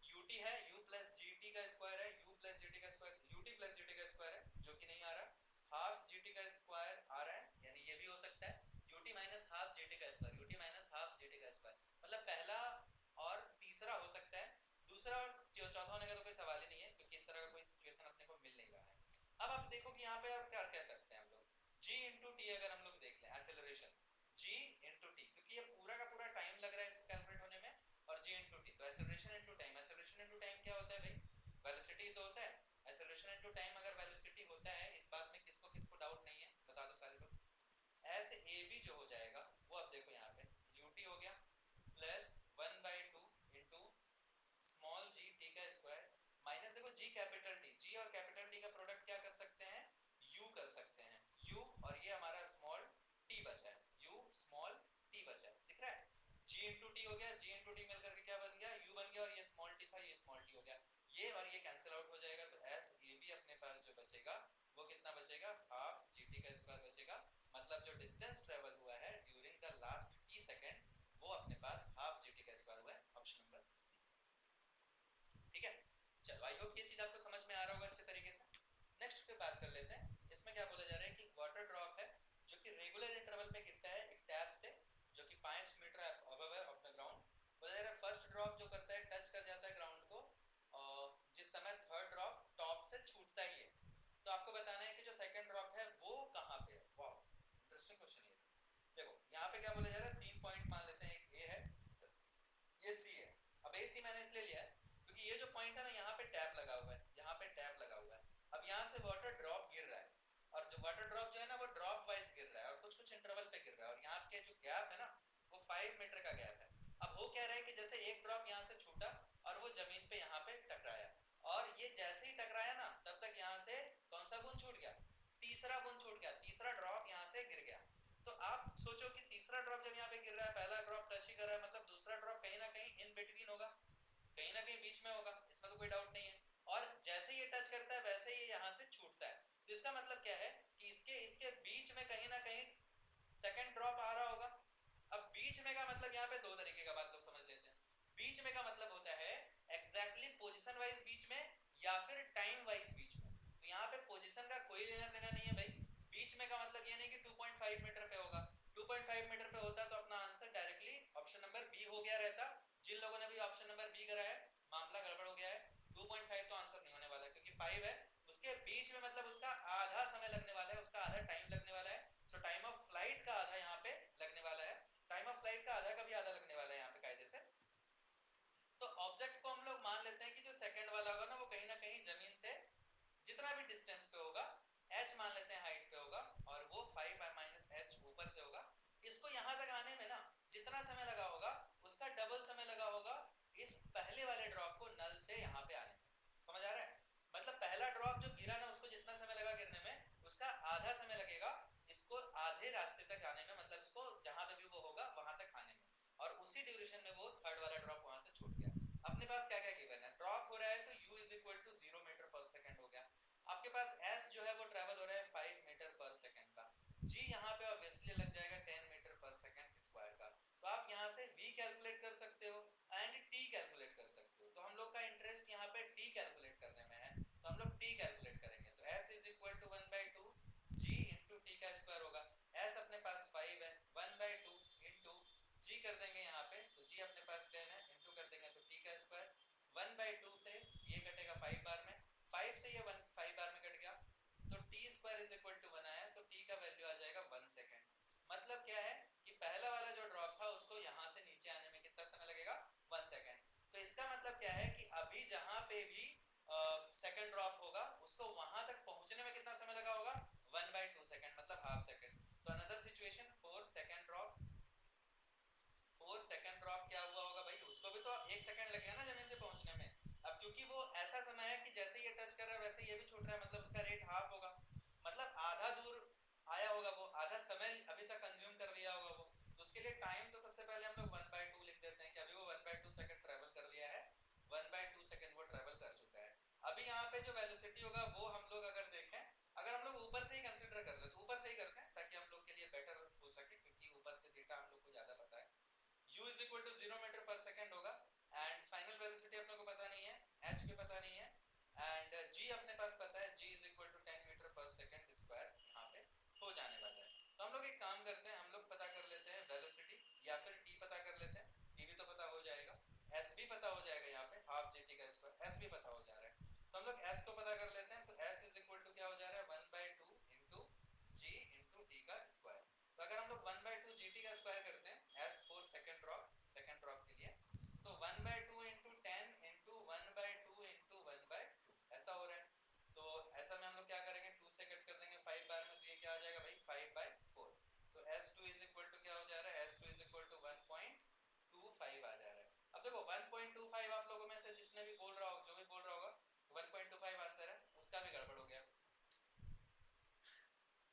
ut है u प्लस जी टी का स्क्वायर है, u प्लस जी टी का square ut plus g t का स्क्वायर है जो कि नहीं आ रहा, हाफ जी टी का स्क्वायर आ रहा है, यानी ये भी हो सकता है ut minus half g t का square, ut minus half g t का स्क्वायर, मतलब पहला और तीसरा हो सकता है, दूसरा और चौथा होने का तो कोई सवाल ही नहीं है क्योंकि इस तरह का कोई सिचुएशन अपने को मिल नहीं रहा है। अब आप देखो कि यहाँ पे आप क्या कह सकते हैं हम लोग, g इंटू टी अगर हम लोग देख लें एक्सेलरेशन, g इंटू टी, क्योंकि ये पूरा का पूरा टाइम लग रहा है इसको कैलकुलेट होने में, और g इंटू टी, तो acceleration into time, acceleration into time क्या होता है भाई, वेलोसिटी तो होता है, एक्सेलरेशन इंटू टाइम अगर वेलोसिटी होता है, इस बात में किसको किसको डाउट नहीं है, बता दो सारे लोग। ऐसे ए बी जो हो जाएगा वो अब देखो यहाँ पे ut हो गया प्लस 1/2 इंटू स्मॉल जी टी का स्क्वायर माइनस, देखो जी कैपिटल टी, जी और कैपिटल टी का प्रोडक्ट क्या कर सकते हैं, यू कर सकते हैं, यू, और ये हमारा स्मॉल टी बचा है, यू स्मॉल टी बचा है, दिख रहा है, g इंटू टी हो गया, g इंटू टी मिलकर के क्या बन गया, u बन गया, और ये स्मॉल टी था, ये स्मॉल टी हो गया, ये और ये कैंसिल आउट हो जाएगा, तो एस ए बी अपने पास जो बचेगा वो कितना बचेगा, हाफ जी टी का स्क्वायर बचेगा, मतलब जो डिस्टेंस ट्रेवल हुआ है during the last T second वो अपने पास हाफ जी टी का स्क्वायर हुआ है, ऑप्शन नंबर सी। ठीक है, चलो आई होप ये चीज आपको समझ में आ रहा होगा अच्छे तरीके से। नेक्स्ट पे बात कर लेते हैं, इसमें क्या बोला जा रहा है कि वाटर ड्रॉप है जो कि रेगुलर इंटरवल पे गिरता है एक टैप से जो कि 5 मीटर अबव है ऑफ द ग्राउंड, बोला जा रहा है फर्स्ट ड्रॉप जो करता है टच कर जाता है ग्राउंड को, और जिस समय थर्ड ड्रॉप टॉप से छूटता ही है, तो आपको बताना है कि जो सेकंड ड्रॉप है वो कहाँ पे है। वाओ, इंटरेस्टिंग क्वेश्चन ये। देखो यहाँ पे क्या बोला जा रहा है, 3 पॉइंट मान लेते हैं, एक ए है, ये सी है। अब ए सी मैंने इसलिए लिया है क्योंकि ये जो पॉइंट है ना यहाँ पे टैप लगा हुआ है, यहाँ पे टैप लगा हुआ है, अब यहाँ से वाटर ड्रॉप गिर रहा है, और जो वाटर ड्रॉप जो है ना वो ड्रॉप वाइज गिर रहा है और कुछ कुछ इंटरवल पे गिर रहा है, और यहाँ के जो गैप है ना वो 5 मीटर का गैप है। अब हो क्या रहा है कि जैसे एक ड्रॉप यहाँ से छूटा और वो जमीन पे यहाँ पे टकराया, और ये जैसे ही टकराया ना तब तक यहाँ से कौन सा बूंद छूट गया, तीसरा बूंद छूट गया, तीसरा ड्रॉप यहाँ से गिर गया। तो आप सोचो कि तीसरा ड्रॉप जब यहाँ पे गिर रहा है, पहला ड्रॉप टच ही कर रहा है, मतलब दूसरा ड्रॉप कहीं ना कहीं इन बिटवीन होगा, कहीं ना कहीं बीच में होगा, इसमें तो कोई डाउट नहीं है, और जैसे ही ये टच करता है वैसे ही यहाँ से छूटता है, तो इसका मतलब क्या है कि इसके इसके बीच में कहीं ना कहीं सेकंड ड्रॉप आ रहा होगा। अब बीच में का मतलब यहाँ पे दो तरीके का बात लोग समझ लेते हैं, बीच में का मतलब होता है एग्जैक्टली पोजीशन वाइज बीच में या फिर टाइम वाइज बीच में, तो यहाँ पे पोजीशन का कोई लेना देना नहीं है भाई, बीच में का मतलब ये नहीं कि 2.5 मीटर पे होगा, 2.5 मीटर पे होता तो अपना answer directly option number B हो गया रहता, जिन लोगों ने भी ऑप्शन नंबर बी करा है मामला गड़बड़ हो गया है, 2.5 तो आंसर नहीं होने वाला क्योंकि 5 है, उसके बीच में मतलब उसका आधा समय लगने वाला है, उसका आधा टाइम लगने वाला है, सो टाइम ऑफ फ्लाइट का आधा यहाँ पे लगने वाला है, टाइम ऑफ फ्लाइट का आधा का भी आधा लगने वाला है यहाँ पे कायदे से। तो ऑब्जेक्ट को हम लोग मान लेते हैं कि जो सेकंड वाला होगा ना वो कहीं ना कहीं जमीन से जितना भी डिस्टेंस पे होगा, h मान लेते हैं हाइट पे होगा, और वो 5 माइनस एच ऊपर से होगा, इसको यहाँ तक आने में ना जितना समय लगा होगा उसका डबल समय लगा होगा इस पहले वाले ड्रॉप को नल से यहाँ पे आने में, समझ आ रहा है, मतलब पहला ड्रॉप जो गिरा ना उसको जितना समय लगा गिरने में उसका आधा समय लगेगा इसको आधे रास्ते तक आने में, मतलब इसको जहां पे भी वो होगा वहां तक आने में, और उसी ड्यूरेशन में वो थर्ड वाला ड्रॉप वहां से छूट गया। अपने पास क्या क्या गिवन है, ड्रॉप हो रहा है तो u is equal to 0 metre पर सेकंड हो गया, आपके पास s जो है वो ट्रेवल हो रहा है 5 मीटर पर सेकंड का, g यहाँ पे ऑब्वियसली लग जाएगा 10 मीटर पर सेकंड स्क्वायर का, तो आप यहाँ से v कैलकुलेट कर सकते हो एंड t कैलकुलेट कर सकते हो, तो हम लोग का इंटरेस्ट यहाँ पे t कैलकुलेट करने में है, तो हम लोग t कैलकुलेट करेंगे, तो s is equal to 1/2 g into t का स्क्वायर होगा, s अपने पास 5 है, 1/2 इंटू g कर देंगे यहाँ पे, तो g अपने पास 10 है, इंटू कर देंगे तो t का स्क्वायर, 1/2 से ये कटेगा 5 बार में, 5 से ये 5 बार में कट गया, तो t square is equal to 1 आया, तो टी का वैल्यू आ जाएगा 1 सेकंड, मतलब क्या है कि पहला वाला जो ड्रॉप था उसको यहाँ से नीचे आने में कितना समय लगेगा, 1 सेकंड, तो इसका मतलब क्या है कि अभी जहाँ पे भी सेकंड ड्रॉप होगा उसको वहां तक पहुंचने में कितना समय लगा होगा, 1/2 सेकंड, मतलब हाफ सेकंड, तो another situation 4 second drop, 4 second drop क्या हुआ होगा भाई, उसको भी तो 1 सेकंड लगेगा ना जमीन पे पहुंचने में, अब क्योंकि वो ऐसा समय है कि जैसे ये टच कर रहा है वैसे ये भी छूट रहा है, मतलब उसका रेट हाफ होगा, मतलब आधा दूर आया होगा, वो आधा समय अभी तक कंज्यूम कर लिया होगा वो, तो उसके लिए टाइम तो सबसे पहले हम लोग 1/2 लिख देते हैं कि अभी वो 1/2 सेकंड ट्रेवल कर लिया है, 1/2 सेकंड वो ट्रेवल कर चुका है। अभी यहाँ पे जो वेलोसिटी होगा वो हम लोग अगर देखें, अगर हम लोग ऊपर से ही इज इक्वल टू 0 मीटर पर सेकंड होगा एंड फाइनल वेलोसिटी अपने को पता नहीं है, h भी पता नहीं है एंड g अपने पास पता है, g is equal to 10 metre पर सेकंड स्क्वायर यहाँ पे हो जाने वाला है। तो हम लोग एक काम करते हैं, हम लोग पता कर लेते हैं वेलोसिटी या फिर t पता कर लेते हैं, t भी तो पता हो जाएगा, s भी पता हो जाएगा, यहाँ पे हाफ gt का स्क्वायर s भी पता हो जा रहा है। तो हम लोग s को पता कर लेते हैं, तो s इज इक्वल टू क्या हो जा रहा है 1/2 इंटू g इंटू t का स्क्वायर। तो अगर हम लोग 1/2 gt का स्क्वायर करते हैं s फॉर सेकंड ड्रॉप के लिए, तो 1/2 इंटू 10 इंटू 1/2 इंटू 1/2 ऐसा हो रहा है। तो ऐसा में हम लोग क्या करेंगे, 2 से कट कर देंगे 5 बार में, तो ये क्या आ जाएगा भाई 5/4। तो s2 इज इक्वल टू क्या हो जा रहा है, s2 इज इक्वल टू 1.25 आ जा रहा है। अब देखो 1.25 आप लोगों में से जिसने भी बोल रहा हो, जो भी बोल रहा होगा 1.25 आंसर है, उसका भी गड़बड़ हो गया।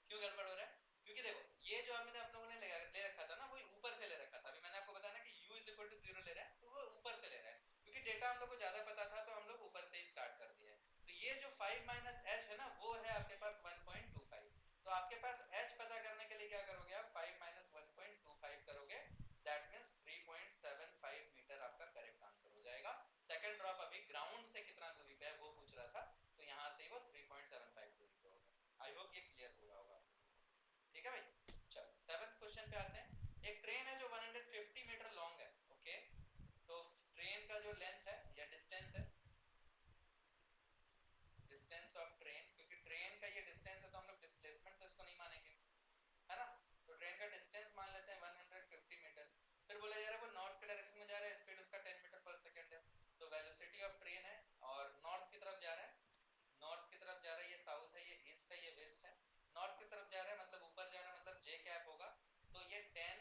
क्यों गड़बड़ हो रहा है, क्योंकि देखो ये जो हमने आप लोगों ने ले रखा था ना, वो ऊपर से ले रखा था। अभी मैंने आपको बताया ना कि u इज इक्वल टू 0 ले रहा है, तो वो ऊपर से ले रहा है, क्योंकि डेटा हम लोग को ज्यादा पता था तो हम लोग ऊपर से ही स्टार्ट कर दिए। तो ये जो 5 माइनस h है ना, वो है आपके पास 1.25। तो आपके पास h पता करने के लिए क्या करोगे आप, 5 माइनस 1.25 करोगे, दैट मींस 3.75 मीटर आपका करेक्ट आंसर हो जाएगा। सेकंड ड्रॉप अभी ग्राउंड से कितना दूरी पे है वो पूछ रहा था, तो यहाँ से वो 3.75 दूरी पे होगा। आई होप ये क्लियर हो रहा होगा, ठीक है भाई। चलो सेवंथ क्वेश्चन पे आते हैं। एक ट्रेन है जो 150 मीटर लॉन्ग है, ओके। तो ट्रेन का जो लेंथ है या डिस्टेंस है, डिस्टेंस ऑफ ट्रेन, क्योंकि ट्रेन का ये डिस्टेंस है तो हम लोग डिस्प्लेसमेंट तो इसको नहीं मानेंगे, है ना। तो ट्रेन का डिस्टेंस मान लेते हैं 150 मीटर। फिर बोला जा रहा है वो नॉर्थ के डायरेक्शन में जा रहा है, स्पीड उसका 10 मीटर पर सेकंड है। तो वेलोसिटी ऑफ ट्रेन है और नॉर्थ की तरफ जा रहा है, नॉर्थ की तरफ जा रहा है, ये साउथ है, ये ईस्ट है, ये वेस्ट है। नॉर्थ की तरफ जा रहा है मतलब ऊपर जा रहा है, मतलब जे कैप होगा, तो ये 10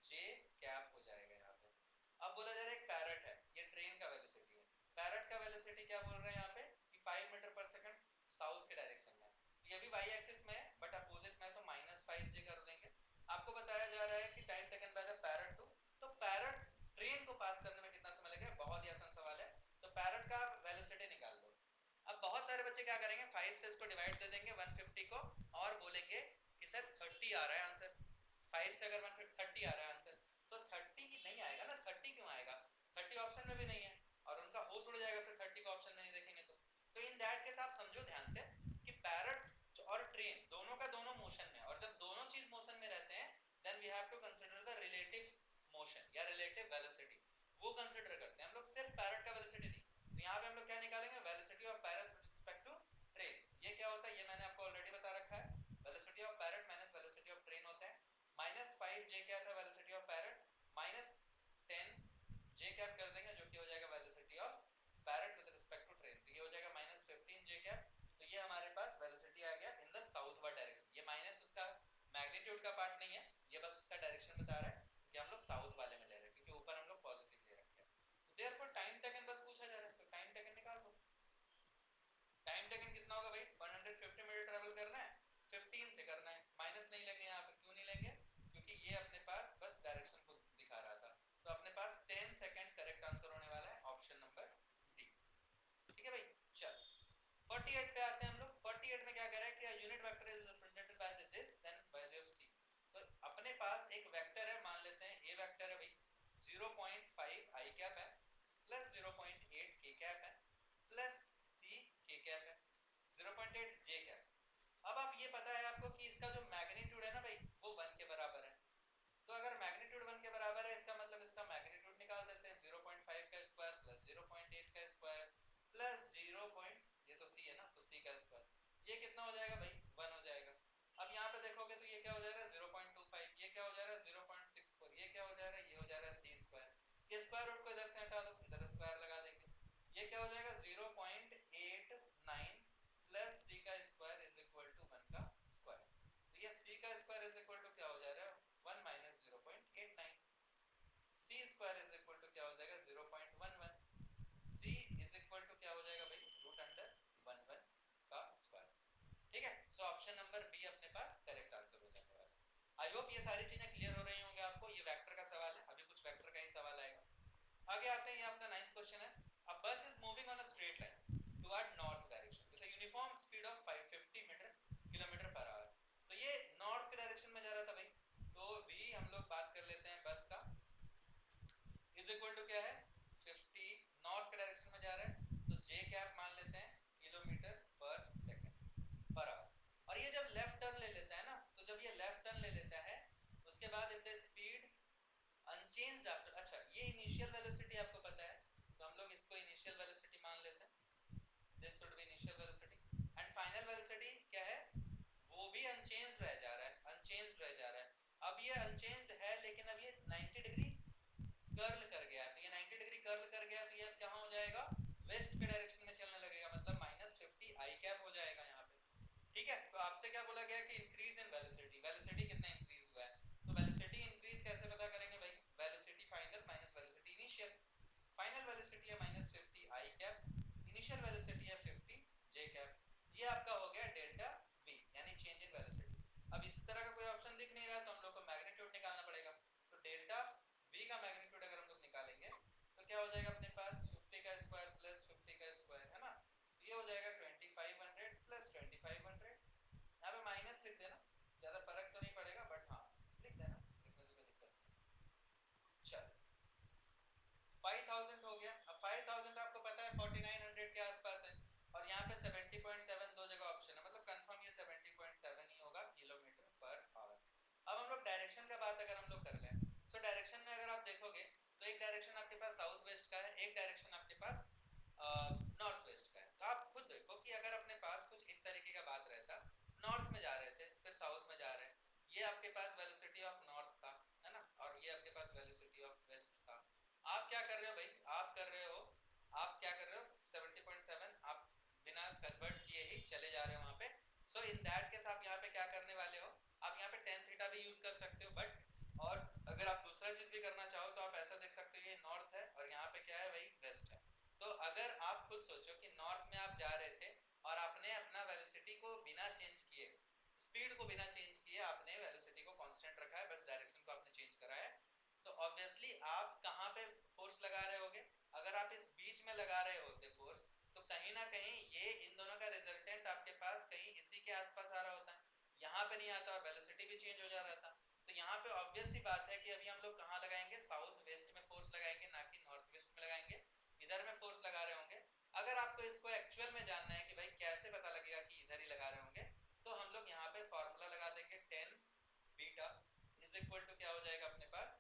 जे कैप हो जाएगा यहाँ पे। अब बोला जा रहा है एक पैरेट है, ये ट्रेन का वेलोसिटी है। पैरेट का वेलोसिटी क्या बोल रहे हैं यहाँ पे कि 5 मीटर पर सेकंड साउथ के डायरेक्शन में। तो ये भी वाई एक्सिस में है बट अपोजिट में, तो -5 जे कर देंगे। आपको बताया जा रहा है कि time taken by the parrot to, तो पैरेट ट्रेन को पास करने में कितना समय लगेगा, बहुत ही आसान सवाल है। तो पैरेट का वेलोसिटी निकाल लो। अब बहुत सारे बच्चे क्या करेंगे, 5 से इसको डिवाइड दे देंगे 150 को, और बोलेंगे कि सर 30 आ रहा है आंसर। 5 से अगर 130 आ रहा है आंसर, तो 30 नहीं आएगा ना, 30 क्यों आएगा, 30 ऑप्शन में भी नहीं है और उनका होश उड़ जाएगा फिर 30 को ऑप्शन में नहीं देखेंगे तो इन दैट केस आप समझो ध्यान से कि पैरेट और ट्रेन दोनों का दोनों मोशन में, और जब दोनों चीज मोशन में रहते हैं then we have to consider the relative motion या रिलेटिव वेलोसिटी, वो कंसीडर करते हैं हम लोग, सिर्फ पैरेट का वेलोसिटी नहीं। तो यहाँ पे हम लोग क्या निकालेंगे, velocity of parrot with respect to train. ये क्या होता है, ये मैंने आपको ऑलरेडी बता रखा है, velocity of parrot minus velocity of train होता है। -5 जे कैप है velocity of parrot, -10 J cap कर देंगे जो कि हो जाएगा velocity of parrot with respect to train, तो ये हो जाएगा -15 जे कैप। तो ये हमारे पास वेलोसिटी आ गया इन द साउथवर्ड डायरेक्शन। ये माइनस उसका मैग्नीट्यूड का पार्ट नहीं है, ये बस उसका डायरेक्शन बता रहा है कि हम लोग साउथ वाले में ले रहे हैं, क्योंकि ऊपर हम लोग पॉजिटिव ले रखे हैं। तो देयरफॉर टाइम टेकन बस पूछा जा रहा है, तो टाइम टेकन निकाल दो। टाइम टेकन कितना होगा भाई, 150 मीटर ट्रेवल करना है, 15 से करना है, माइनस नहीं लेंगे यहाँ पे। क्यों नहीं लेंगे, क्योंकि ये अपने पास बस डायरेक्शन को दिखा रहा था। तो अपने पास 10 सेकंड करेक्ट आंसर होने वाला है ऑप्शन नंबर डी, ठीक है भाई। चल 48 पे आते हैं हम लोग। 48 में क्या कह रहा है कि unit vector is represented by this then value of C. तो अपने पास एक वेक्टर है, मान लेते हैं ए वेक्टर है भाई, 0.5 आई कैप है, प्लस 0.8 के कैप है, प्लस सी के कैप है, 0.8 जे कैप। अब आप ये पता है आपको कि इसका जो मैग्नीट्यूड है ना भाई, वो 1 के बराबर है। तो अगर मैग्नीट्यूड 1 के बराबर है, इसका मतलब इसका मैग्नीट्यूड निकाल देते हैं, 0.5 का स्क्वायर प्लस 0.8 का स्क्वायर प्लस 0. ये तो सी है ना, तो सी का स्क्वायर, ये कितना हो जाएगा भाई 1 हो जाएगा। अब यहाँ पे देखोगे तो ये क्या हो जा रहा है 0.25, ये क्या हो जा रहा है 0.64, ये क्या हो जा रहा है, ये हो जा रहा है सी स्क्वायर। ये स्क्वायर रूट को इधर से हटा दो, इधर स्क्वायर लगा देंगे, ये क्या हो जाएगा 0.89 प्लस सी का स्क्वायर इज इक्वल टू 1 का स्क्वायर। तो ये c का स्क्वायर इज इक्वल टू क्या हो जा रहा है 1 minus 0.89, c square is equal to क्या हो जाएगा 0.11, c इज इक्वल टू क्या हो जाएगा भाई रूट अंडर 11 का स्क्वायर, ठीक है। सो ऑप्शन नंबर बी अपने पास करेक्ट आंसर हो जाने वाला है। आई होप ये सारी चीजें क्लियर हो रही होंगी आपको। ये वेक्टर का सवाल है, अभी कुछ वेक्टर का ही सवाल आएगा। आगे आते हैं, ये अपना 9th क्वेश्चन है। A bus is moving on a straight line toward north direction with a uniform speed of 550 metre kilometre per hour. तो ये नॉर्थ के डायरेक्शन में जा रहा था भाई। तो भी हम लोग बात कर लेते हैं बस का, अनचेंज्ड आफ्टर, अच्छा ये इनिशियल वेलोसिटी आपको पता है, तो हम लोग इसको इनिशियल वेलोसिटी मान लेते हैं, this should be initial velocity. And final velocity क्या है, वो भी अनचेंज्ड रह जा रहा है, अनचेंज्ड रह जा रहा है। अब ये अनचेंज्ड है लेकिन अब ये 90 डिग्री कर्ल कर गया, तो ये 90 डिग्री कर्ल कर गया, तो ये अब कहाँ हो जाएगा, वेस्ट के डायरेक्शन में चलने लगेगा, मतलब -50 आई कैप हो जाएगा यहाँ पे। ठीक है, तो आपसे क्या बोला गया कि इंक्रीज इन वेलोसिटी, वेलोसिटी कितना इंक्रीज हुआ है, तो वेलोसिटी इंक्रीज कैसे पता करेंगे भाई, velocity final minus velocity initial, final velocity है -50 आई कैप, इनिशियल वेलोसिटी है 50 जे कैप, ये आपका हो गया डेल्टा वी यानी चेंज इन वेलोसिटी। अब इस तरह का कोई ऑप्शन दिख नहीं रहा तो हम लोग को मैग्नीट्यूड निकालना पड़ेगा, तो डेल्टा वी का मैग्नीट्यूड अगर हम लोग निकालेंगे तो क्या हो जाएगा अपने पास 50 का स्क्वायर प्लस 50 का स्क्वायर है ना, तो ये हो जाएगा 2500 प्लस 2500, यहाँ पे माइनस लिख देना, ज्यादा फर्क तो नहीं पड़ेगा बट हाँ लिख देना, लिखने से कोई दिक्कत नहीं। चल 5000 हो गया, अब 5000 आपको पता है 4900 के आसपास है, और यहाँ पे 70.7 दो जगह ऑप्शन है, मतलब कंफर्म ये 70.7 ही होगा किलोमीटर पर आवर। अब हम लोग डायरेक्शन का बात अगर हम लोग कर लें, सो डायरेक्शन में अगर आप देखोगे तो एक डायरेक्शन आपके पास साउथ वेस्ट का है, एक डायरेक्शन आपके पास नॉर्थ वेस्ट का है, तो आप खुद देखो कि अगर अपने पास कुछ इस तरीके का बात रहता, नॉर्थ में जा रहे थे फिर साउथ में जा रहे हैं, ये आपके पास वेलोसिटी ऑफ नॉर्थ था, है ना, और ये आपके पास वेलोसिटी ऑफ वेस्ट था। आप क्या कर रहे हो भाई, आप कर रहे हो, आप क्या कर रहे हो 70.7 आप बिना कन्वर्ट किए ही चले जा रहे हो वहां पे, सो इन दैट केस आप यहाँ पे क्या करने वाले हो, आप यहाँ पे टेन थीटा भी यूज कर सकते हो, बट और अगर आप दूसरा चीज भी करना चाहो तो आप ऐसा देख सकते हो, ये नॉर्थ है और यहाँ पे क्या है भाई वेस्ट है, तो अगर आप खुद सोचो कि नॉर्थ में आप जा रहे थे और आपने अपना वेलोसिटी को बिना चेंज किए, स्पीड को बिना चेंज किए आपने वेलोसिटी को कांस्टेंट रखा है, बस डायरेक्शन को आपने चेंज करा है, तो ऑब्वियसली आप कहाँ पे फोर्स लगा रहे होगे, अगर आप इस बीच में लगा रहे होते फोर्स, तो कहीं ना कहीं ये इन दोनों का रिजल्टेंट आपके पास कहीं इसी के आसपास आ रहा होता, यहाँ पे नहीं आता और वेलोसिटी भी चेंज हो जा रहा था, तो यहाँ पे ऑब्वियस सी बात है कि अभी हम लोग कहाँ लगाएंगे, साउथ वेस्ट में फोर्स लगाएंगे ना कि नॉर्थ वेस्ट में लगाएंगे, इधर में फोर्स लगा रहे होंगे। अगर आपको इसको एक्चुअल में जानना है कि भाई कैसे पता लगेगा कि इधर ही लगा रहे होंगे, तो हम लोग यहाँ पे फॉर्मूला लगा देंगे 10 बीटा इज इक्वल टू क्या हो जाएगा अपने पास,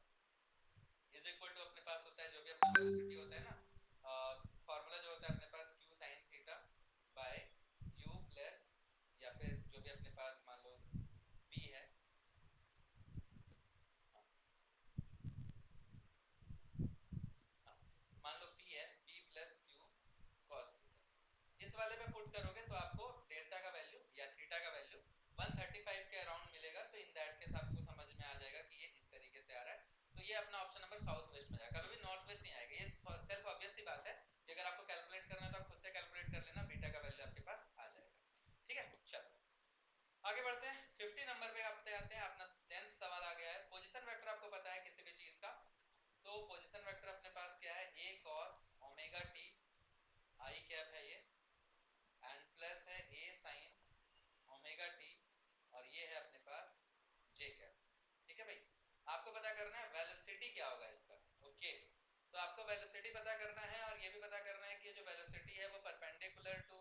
इज इक्वल टू अपने पास होता है जो भी अपना वेलोसिटी होता है ना, फॉर्मूला जो होता है अपने पास q sin theta by u plus, या फिर जो भी अपने पास मान लो p है, हाँ, हाँ, मान लो p है p plus q cos theta, इस वाले पे पुट करोगे तो आपको डेल्टा का वैल्यू या थीटा का वैल्यू 135 के अराउंड मिलेगा, तो इन दैट केस आपको समझ में आ जाएगा कि ये इस तरीके से आ रहा है, तो ये अपना ऑप्शन नंबर साउथ वेस्ट में जाएगा, कभी भी नॉर्थ वेस्ट नहीं आएगा, ये सेल्फ ऑब्वियस सी बात है कि अगर आपको कैलकुलेट करना है तो आप खुद से कैलकुलेट कर लेना, बीटा का वैल्यू आपके पास आ जाएगा। ठीक है, चलो आगे बढ़ते हैं, 50 नंबर पे आते हैं, अपना 10th सवाल आ गया है, पोजीशन वेक्टर आपको पता है किसी भी चीज का, तो पोजीशन वेक्टर अपने पास क्या है, a cos omega t I cap है ये, एंड प्लस है a sin ओमेगा t, और ये है अपने पास j कैप। ठीक है भाई, आपको पता करना है वेलोसिटी क्या होगा इसका, ओके, तो आपको वेलोसिटी पता करना है और ये भी पता करना है कि ये जो वेलोसिटी है वो परपेंडिकुलर टू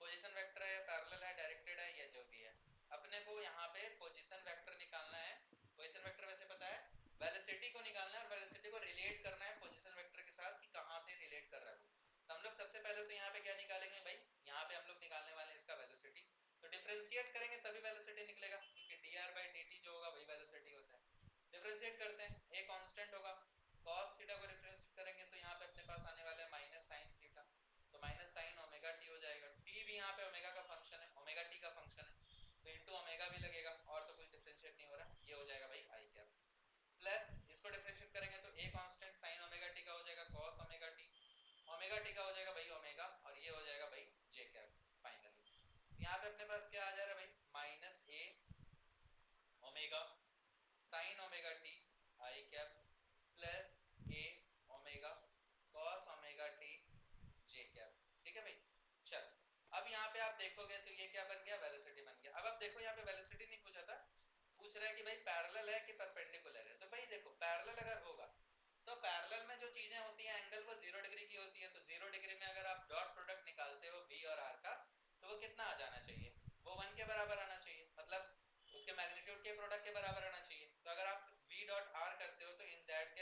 पोजीशन वेक्टर है, पैरेलल है, डायरेक्टेड है, या जो भी है, अपने को यहाँ पे पोजीशन वेक्टर निकालना है, पोजीशन वेक्टर वैसे पता है, वेलोसिटी को निकालना है और वेलोसिटी को रिलेट करना है पोजीशन वेक्टर के साथ कि कहाँ से रिलेट कर रहा है वो, तो हम लोग सबसे पहले तो यहाँ पे क्या निकालेंगे भाई, यहाँ पे हम लोग निकालने वाले हैं इसका वेलोसिटी, तो डिफरेंशिएट करेंगे तभी वेलोसिटी निकलेगा, क्योंकि dr by dt जो होगा वही वेलोसिटी होता है। डिफरेंशिएट करते हैं, a कांस्टेंट होगा, cos थीटा को डिफरेंशिएट करेंगे तो यहाँ पे अपने पास आने वाला है माइनस sin थीटा, तो माइनस sin ओमेगा t हो जाएगा, t भी यहाँ पे ओमेगा का फंक्शन है, ओमेगा t का फंक्शन है, तो इनटू ओमेगा भी लगेगा, और तो कुछ डिफरेंशिएट नहीं हो रहा, ये हो जाएगा भाई आई कैप, प्लस इसको डिफरेंशिएट करेंगे तो a constant sin omega t का हो जाएगा cos omega t, omega T का हो जाएगा भाई ओमेगा, और ये हो जाएगा भाई जे कैप फाइनली, यहाँ पे अपने पास क्या आ जा रहा है भाई, minus A omega sine omega T I cap plus A omega cos omega T J cap. ठीक है भाई, चल अब यहाँ पे आप देखोगे तो ये क्या बन गया, वेलोसिटी बन गया। अब देखो यहाँ पे वेलोसिटी नहीं पूछा था, पूछ रहा है कि भाई पैरेलल है कि परपेंडिकुलर है, तो भाई देखो पैरेलल अगर होगा तो पैरेलल में जो चीजें होती हैं एंगल वो 0 डिग्री की होती है, तो 0 डिग्री में अगर आप डॉट प्रोडक्ट निकालते हो बी और आर का, तो वो कितना आ जाना चाहिए, वो 1 के बराबर आना चाहिए, मतलब उसके मैग्नीट्यूड के प्रोडक्ट के बराबर आना चाहिए, तो अगर आप v डॉट r करते हो तो इन दैट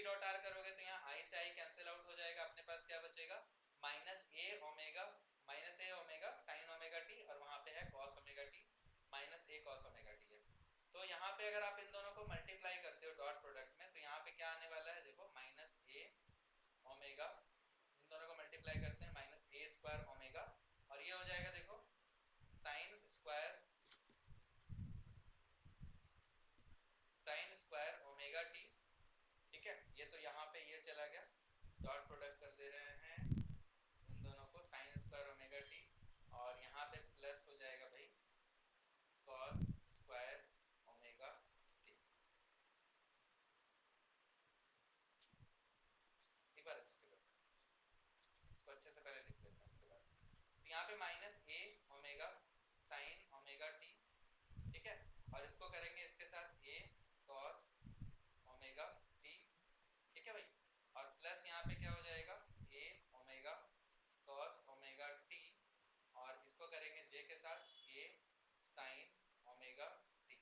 डॉट आर करोगे तो यहाँ आई से आई कैंसिल आउट हो जाएगा, अपने पास क्या बचेगा माइनस ए ओमेगा साइन ओमेगा टी, और वहां पे है कॉस ओमेगा टी, माइनस ए कॉस ओमेगा टी है। तो यहाँ पे अगर आप इन दोनों को मल्टीप्लाई करते हो डॉट प्रोडक्ट में, तो यहाँ पे क्या आने वाला है देखो माइनस ए ओमेगा, इन दोनों को मल्टीप्लाई करते हैं माइनस ए स्क्वायर ओमेगा, और ये हो जाएगा देखो साइन स्क्वायर ओमेगा टी। ठीक है, ये तो यहाँ पे ये चला गया, डॉट प्रोडक्ट कर दे रहे हैं इन दोनों को साइन स्क्वायर ओमेगा टी, और यहाँ पे प्लस हो जाएगा भाई कॉस स्क्वायर ओमेगा टी। एक बार अच्छे से करते हैं इसको, अच्छे से पहले लिख लेते हैं उसके बाद। तो यहाँ पे माइनस ए ओमेगा साइन ओमेगा टी, ठीक है, और इसको करेंगे इसके साथ ए कॉस ओमेगा टी, ठीक है भाई, और प्लस यहाँ पे क्या हो जाएगा ए ओमेगा कॉस ओमेगा टी, और इसको करेंगे जे के साथ ए साइन ओमेगा टी,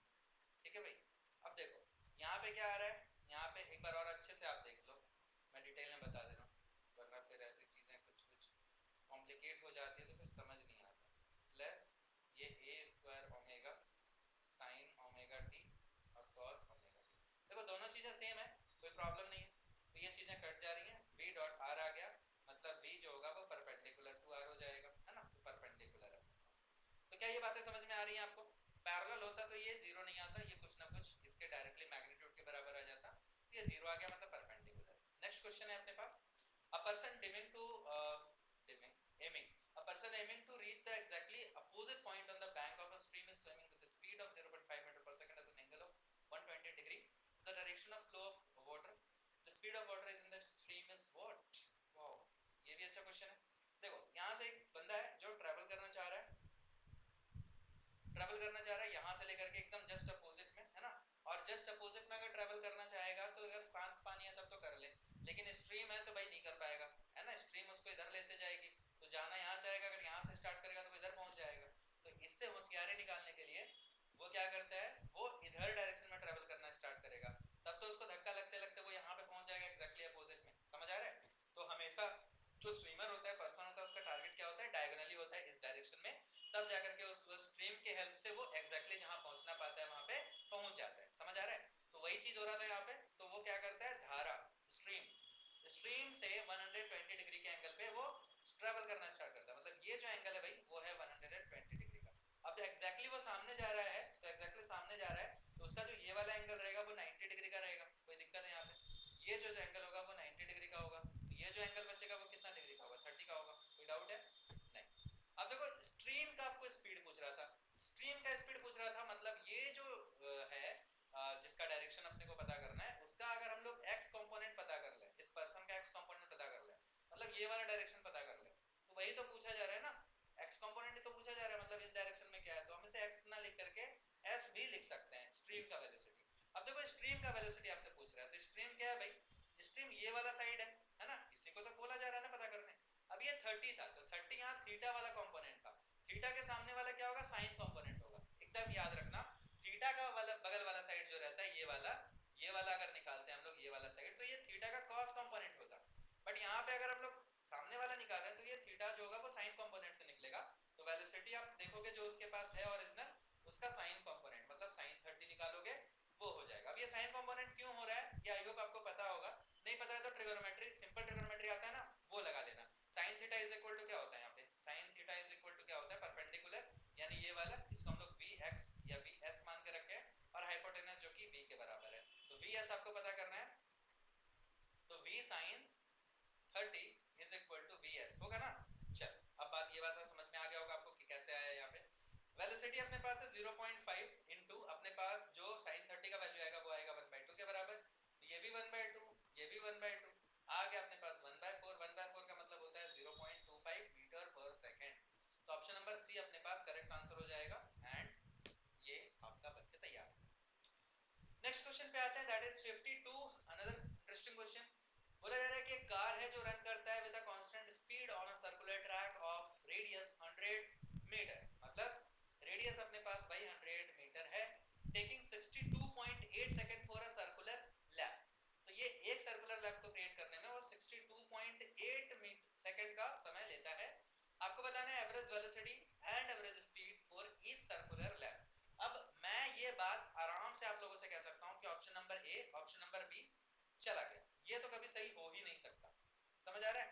ठीक है भाई। अब देखो यहाँ पे क्या आ रहा है, यहाँ पे एक बार और अच्छे से आप देख लो, मैं डिटेल में बता दे रहा हूँ वरना फिर ऐसी चीजें कुछ कुछ कॉम्प्लिकेट हो जाती है तो फिर समझ नहीं आता। प्लस ये A square omega sine omega T और कॉस ओमेगा टी, देखो दोनों चीजें सेम है, कोई प्रॉब्लम नहीं है, तो ये चीजें कट जा रही हैं, v डॉट आर आ गया, मतलब v जो होगा वो परपेंडिकुलर टू r हो जाएगा, है ना, तो परपेंडिकुलर है। तो क्या ये बातें समझ में आ रही हैं आपको? पैरेलल होता तो ये जीरो नहीं आता, ये कुछ ना कुछ इसके डायरेक्टली मैग्नीट्यूड के बराबर आ जाता, तो ये जीरो आ गया मतलब परपेंडिकुलर। नेक्स्ट क्वेश्चन है अपने पास, a person aiming to reach the exactly opposite point on the bank of a stream is swimming with the speed of 0.5 meter per second as an angle of 120 degree, the direction of flow of water, the speed of water is in the stream is what? wow, ये भी अच्छा question है। देखो यहाँ से एक बंदा है जो ट्रैवल करना चाह रहा है, यहाँ से लेकर के एकदम जस्ट अपोजिट में, है ना, और जस्ट अपोजिट में अगर ट्रैवल करना चाहेगा तो अगर शांत पानी है तब तो कर ले, लेकिन स्ट्रीम है तो भाई नहीं कर पाएगा, है ना, स्ट्रीम उसको इधर लेते जाएगी, तो जाना यहाँ चाहेगा, अगर यहाँ से स्टार्ट करेगा तो इधर पहुंच जाएगा। तो इससे होशियारी निकालने के लिए वो क्या करता है, वो इधर डायरेक्शन में ट्रैवल करना स्टार्ट करेगा, तब तो उसको धक्का लगते लगते वो यहाँ पे पहुंच जाएगा एग्जैक्टली अपोजिट में, समझ आ रहा है? तो हमेशा जो स्विमर होता है, पर्सन होता है, उसका टारगेट क्या होता है, डायगोनली होता है इस डायरेक्शन में, तब जाकर के उस स्ट्रीम के हेल्प से वो एग्जैक्टली जहां पहुंचना पाता है वहां पे पहुंच जाता है, समझ आ रहा है? तो वही चीज हो रहा था यहाँ पे, तो वो क्या करता है, धारा स्ट्रीम स्ट्रीम से 120 डिग्री के एंगल पे वो ट्रेवल करना स्टार्ट करता है, मतलब ये जो एंगल है भाई वो है 120 डिग्री का। अब जो एग्जैक्टली वो सामने जा रहा है, तो एग्जैक्टली सामने जा रहा है तो उसका जो ये वाला एंगल रहेगा वो 90 डिग्री का रहेगा, कोई दिक्कत है यहाँ पे? ये जो एंगल होगा वो 90 डिग्री का होगा, तो ये जो एंगल बचेगा वो कितना डिग्री का होगा, 30 का होगा, कोई डाउट है? नहीं। अब देखो स्ट्रीम का आपको स्पीड पूछ रहा था, स्ट्रीम का स्पीड पूछ रहा था, मतलब ये जो है जिसका डायरेक्शन अपने को पता करना है, उसका अगर हम लोग x कंपोनेंट पता कर ले, इस पर्सन का x कंपोनेंट पता कर ले, मतलब ये वाला डायरेक्शन पता कर ले, तो वही तो पूछा जा रहा है ना, x कंपोनेंट ही तो पूछा जा रहा है, मतलब इस डायरेक्शन में क्या है, तो हम इसे x ना लिख करके s भी लिख सकते हैं, स्ट्रीम का वेलोसिटी। अब देखो स्ट्रीम का वेलोसिटी आपसे पूछ रहा है, तो स्ट्रीम क्या है भाई, स्ट्रीम ये वाला साइड है ना, इसी को तो बोला जा रहा है ना पता करने। अब ये 30 था, तो 30 यहाँ थीटा वाला कंपोनेंट था, थीटा के सामने वाला क्या होगा, साइन कंपोनेंट होगा, एकदम याद रखना। थीटा का वाला बगल वाला साइड जो रहता है ये वाला अगर निकालते हैं हम लोग ये वाला साइड, तो ये थीटा का कॉस कंपोनेंट होता, बट यहाँ पे अगर हम लोग सामने वाला निकाल रहे हैं तो ये थीटा जो होगा वो साइन कंपोनेंट से निकलेगा, तो वेलोसिटी आप देखोगे जो उसके पास है ओरिजिनल, उसका साइन कंपोनेंट मतलब साइन 30 निकालोगे वो हो जाएगा। अब ये साइन कंपोनेंट क्यों हो रहा है ये आई होप आपको पता होगा, नहीं पता है तो ट्रिगोनोमेट्री, सिंपल ट्रिगोनोमेट्री आता है ना, वो लगा लेना। Sine theta is equal to क्या होता है यहाँ पे, sine theta is equal to क्या होता है, परपेंडिकुलर, यानी ये वाला इसको हम लोग vx या vs मान के रखे हैं, और हाइपोटेनस जो कि v के बराबर है, तो vs आपको पता करना है, तो v sin 30 is equal to vs होगा ना। चल अब ये बात समझ में आ गया होगा आपको कि कैसे आया यहाँ पे। वेलोसिटी अपने पास है 0.5 इनटू अपने पास जो sin 30 का वैल्यू आएगा वो आएगा 1/2 के बराबर, तो ये भी 1/2, ये भी 1/2 आ गया अपने पास 1/4, 1/4 का मतलब होता है 0.25 मीटर पर सेकंड, तो ऑप्शन नंबर सी अपने पास करेक्ट आंसर हो जाएगा, एंड ये आपका बनके तैयार। नेक्स्ट क्वेश्चन पे आते हैं, that is 52, another interesting question. बोला जा रहा है कि एक कार है जो रन करता है with a constant speed on a circular track of radius 100 metre, मतलब रेडियस अपने पास भाई 100 मीटर है, taking 62.8 second for a circular lap, तो ये एक circular option number A, option number B चला गया। ये तो कभी सही हो ही नहीं सकता, समझ आ रहा है,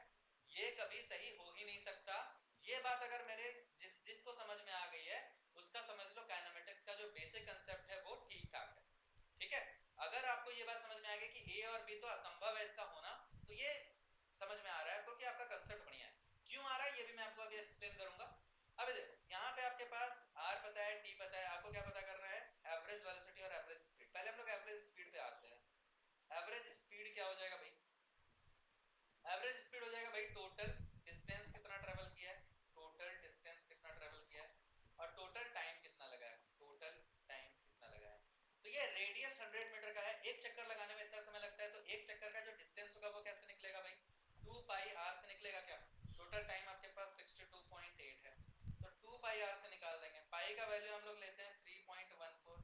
ये कभी सही हो ही नहीं सकता। ये बात अगर मेरे जिसको समझ में आ गई है उसका समझ लो काइनेमेटिक्स का जो बेसिक कंसेप्ट है वो ठीक ठाक है। ठीक है, अगर आपको ये बात समझ में आ गई कि ए और बी तो असंभव है इसका होना, तो ये समझ में आ रहा है आपको कि आपका कंसेप्ट बढ़िया है। क्यों आ रहा है ये भी मैं आपको अभी एक्सप्लेन करूंगा। अभी देखो यहाँ पे आपके पास आर पता है, टी पता है, आपको क्या पता करना है, एवरेज वेलोसिटी और एवरेज स्पीड। पहले हम लोग एवरेज स्पीड पे आते हैं। एवरेज स्पीड क्या हो जाएगा भाई, एवरेज स्पीड हो जाएगा भाई टोटल डिस्टेंस कितना ट्रेवल किया है, टोटल डिस्टेंस कितना ट्रेवल किया है, और टोटल टाइम कितना लगा है, टोटल टाइम कितना लगा है। तो ये रेडियस 100 मीटर का है, एक चक्कर लगाने में इतना समय लगता है, तो एक चक्कर का जो डिस्टेंस होगा वो कैसे निकलेगा भाई, 2 पाई आर से निकलेगा। क्या टोटल टाइम आपके पास 62.8 है, तो 2 पाई आर से निकाल देंगे। पाई का वैल्यू हम लोग लेते हैं 3.14।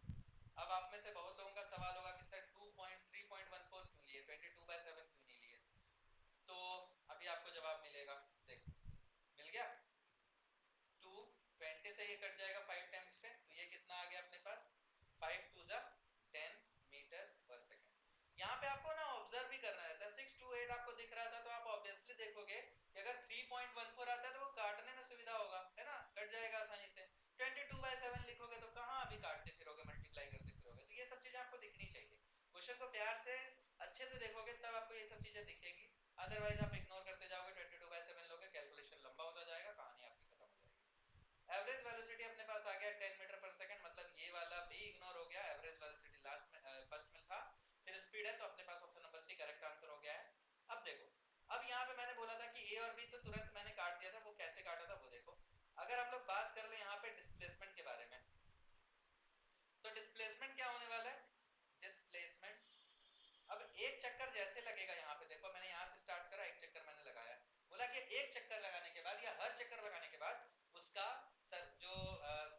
अब आप में से बहुत लोगों का सवाल होगा कि सर 3.14 क्यों लिए, 22/7 क्यों नहीं लिए। तो अभी आपको जवाब मिलेगा, देखो मिल गया। 220 से ये कट जाएगा 5 टाइम्स पे, तो ये कितना आ गया अपने पास, 5 टू जा 10 मीटर पर सेकंड। यहाँ पे आपको ना ऑब्जर्व भी करना रहता है। 628 आपको दिख रहा था तो आप ऑब्वियसली देखोगे कि अगर 3.14 आता है तो वो काटने में सुविधा होगा, है ना, कट जाएगा आसानी से। 22/7 लिखोगे तो कहाँ अभी काटते फिरोगे, मल्टीप्लाई करते फिरोगे। तो ये सब चीजें आपको दिखनी चाहिए, क्वेश्चन को प्यार से अच्छे से देखोगे तब आपको ये सब चीजें दिखेंगी। अदरवाइज आप इग्नोर करते जाओगे, 22/7 लोगे, कैलकुलेशन लंबा होता जाएगा, कहानी आपकी खत्म हो जाएगी। एवरेज वेलोसिटी अपने पास आ गया 10 मीटर पर सेकंड, मतलब ये वाला भी इग्नोर हो गया। एवरेज वेलोसिटी लास्ट में फर्स्ट में था, फिर स्पीड है, तो अपने पास option number C correct answer हो गया है। अब देखो, अब यहाँ पे मैंने बोला था कि ए और बी तो तुरंत मैंने काट दिया था, वो कैसे काटा था वो देखो। अगर हम लोग बात कर ले यहाँ पे डिस्प्लेसमेंट के बारे में, तो डिस्प्लेसमेंट क्या होने वाला है, डिस्प्लेसमेंट अब एक चक्कर जैसे लगेगा, यहाँ पे देखो मैंने यहाँ से स्टार्ट करा, एक चक्कर मैंने लगाया, बोला कि एक चक्कर लगाने के बाद या हर चक्कर लगाने के बाद उसका सर जो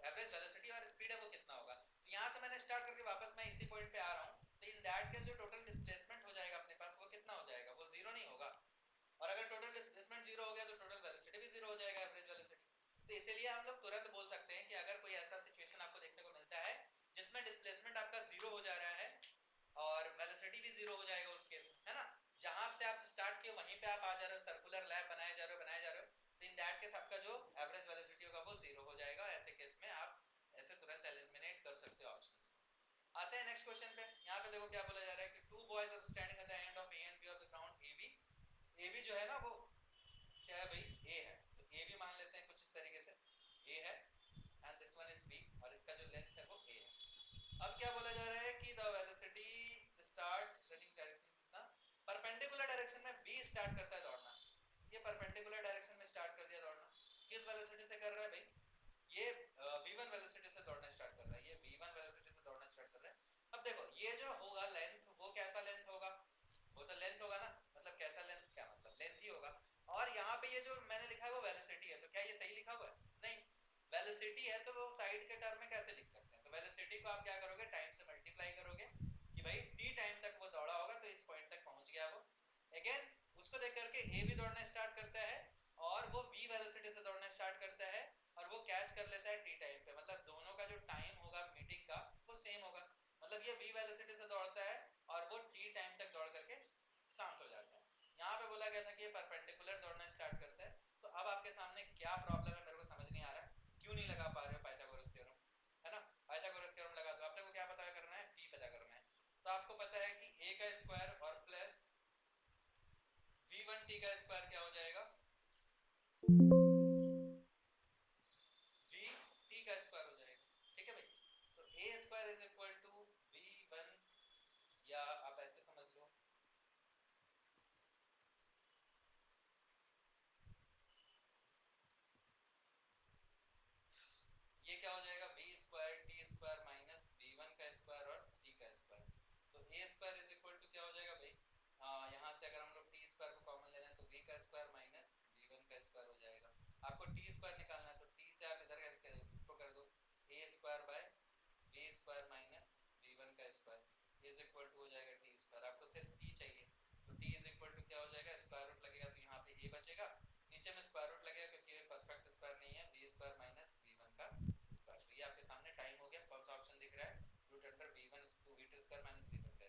एवरेज वेलोसिटी और स्पीड है वो कितना होगा। तो यहाँ से मैंने स्टार्ट करके वापस मैं इसी पॉइंट पे आ रहा हूँ, तो इन दैट केस जो टोटल डिस्प्लेसमेंट हो जाएगा अपने पास वो कितना हो जाएगा, वो जीरो नहीं होगा। और अगर टोटल डिस्प्लेसमेंट जीरो हो गया तो टोटल वेलोसिटी भी जीरो हो जाएगा, एवरेज वेलोसिटी। तो इसीलिए हम लोग तुरंत बोल सकते हैं कि अगर कोई ऐसा सिचुएशन आपको देखने को मिलता है जिसमें डिस्प्लेसमेंट आपका जीरो हो जा रहा है और वेलोसिटी भी जीरो हो जाएगा उस केस में, है ना, जहां से आप स्टार्ट किए वहीं पे आप आ जा रहे हो, सर्कुलर लैब बनाए जा रहे हो बनाए जा रहे हो, तो इन दैट केस आपका जो एवरेज वेलोसिटी होगा वो जीरो हो जाएगा। ऐसे केस में आप ऐसे तुरंत एलिमिनेट कर सकते हो ऑप्शंस को। आते हैं नेक्स्ट क्वेश्चन पे। यहाँ पे देखो क्या बोला जा रहा है कि two boys are standing at the end of A and B of the ground A B. A B जो है ना वो क्या है भाई, ए है, तो ए बी मान लेते हैं कुछ इस तरीके से, ए है and this one is B, और इसका जो लेंथ है वो ए है। अब क्या बोला जा रहा है कि the velocity start running direction कितना, परपेंडिकुलर डायरेक्शन में बी स्टार्ट करता है दौड़ना। ये परपेंडिकुलर डायरेक्शन में स्टार्ट कर दिया दौड़ना, किस वेलोसिटी से कर रहा है भाई, ये v1 वेलोसिटी से दौड़ना स्टार्ट कर रहा है, ये v1 वेलोसिटी से दौड़ना स्टार्ट कर रहा है। अब देखो ये जो होगा लेंथ, वो कैसा लेंथ होगा, वो तो लेंथ होगा ना, मतलब कैसा लेंथ, क्या मतलब लेंथ ही होगा। और यहाँ पे ये जो मैंने लिखा है वो वेलोसिटी है, तो क्या ये सही लिखा हुआ है, नहीं, वेलोसिटी है तो वो साइड के टर्म में कैसे लिख सकते हैं। तो वेलोसिटी को आप क्या करोगे, टाइम से मल्टीप्लाई करोगे कि भाई टी टाइम तक वो दौड़ा होगा तो इस पॉइंट तक पहुंच गया वो। अगेन उसको देख करके ए भी दौड़ना स्टार्ट करता है और वो v वेलोसिटी से दौड़ना स्टार्ट करता है, और वो कैच कर लेता है टी टाइम पे, मतलब दोनों का जो टाइम होगा मीटिंग का वो सेम होगा। मतलब ये v वेलोसिटी से दौड़ता है और वो टी टाइम तक दौड़ करके शांत हो जाता है। यहाँ पे बोला गया था कि ये परपेंडिकुलर दौड़ना स्टार्ट करता है। तो अब आपके सामने क्या प्रॉब्लम है मेरे को समझ नहीं आ रहा है, क्यों नहीं लगा पा रहे हो पाइथागोरस थ्योरम, है ना, पाइथागोरस थ्योरम लगा दो। आपने को क्या पता करना है, टी पता करना है। तो आपको पता है कि a का स्क्वायर और प्लस v1 t का स्क्वायर क्या हो जाएगा, v t का स्क्वायर हो जाएगा। ठीक है भाई, तो a square is equal to v1, या आप ऐसे समझ लो, ये क्या हो जाएगा, v square t square minus v1 का स्क्वायर और t का स्क्वायर। तो a square is equal to क्या हो जाएगा भाई, यहाँ से अगर हम लोग t स्क्वायर को कॉमन ले लें तो v का स्क्वायर माइनस v1 का स्क्वायर हो जाएगा। आपको t स्क्वायर निकालना है तो t से आप इधर इसको कर दो, a square by v square minus v1 का स्क्वायर इज इक्वल टू हो जाएगा t स्क्वायर। आपको सिर्फ t चाहिए, तो t इज इक्वल टू क्या हो जाएगा, स्क्वायर रूट लगेगा तो यहाँ पे a बचेगा, नीचे में स्क्वायर रूट लगेगा क्योंकि ये परफेक्ट स्क्वायर नहीं है, v स्क्वायर माइनस v1 का स्क्वायर। तो ये आपके सामने टाइम हो गया, कौन सा ऑप्शन दिख रहा है, root under v1 v2 square minus v1 का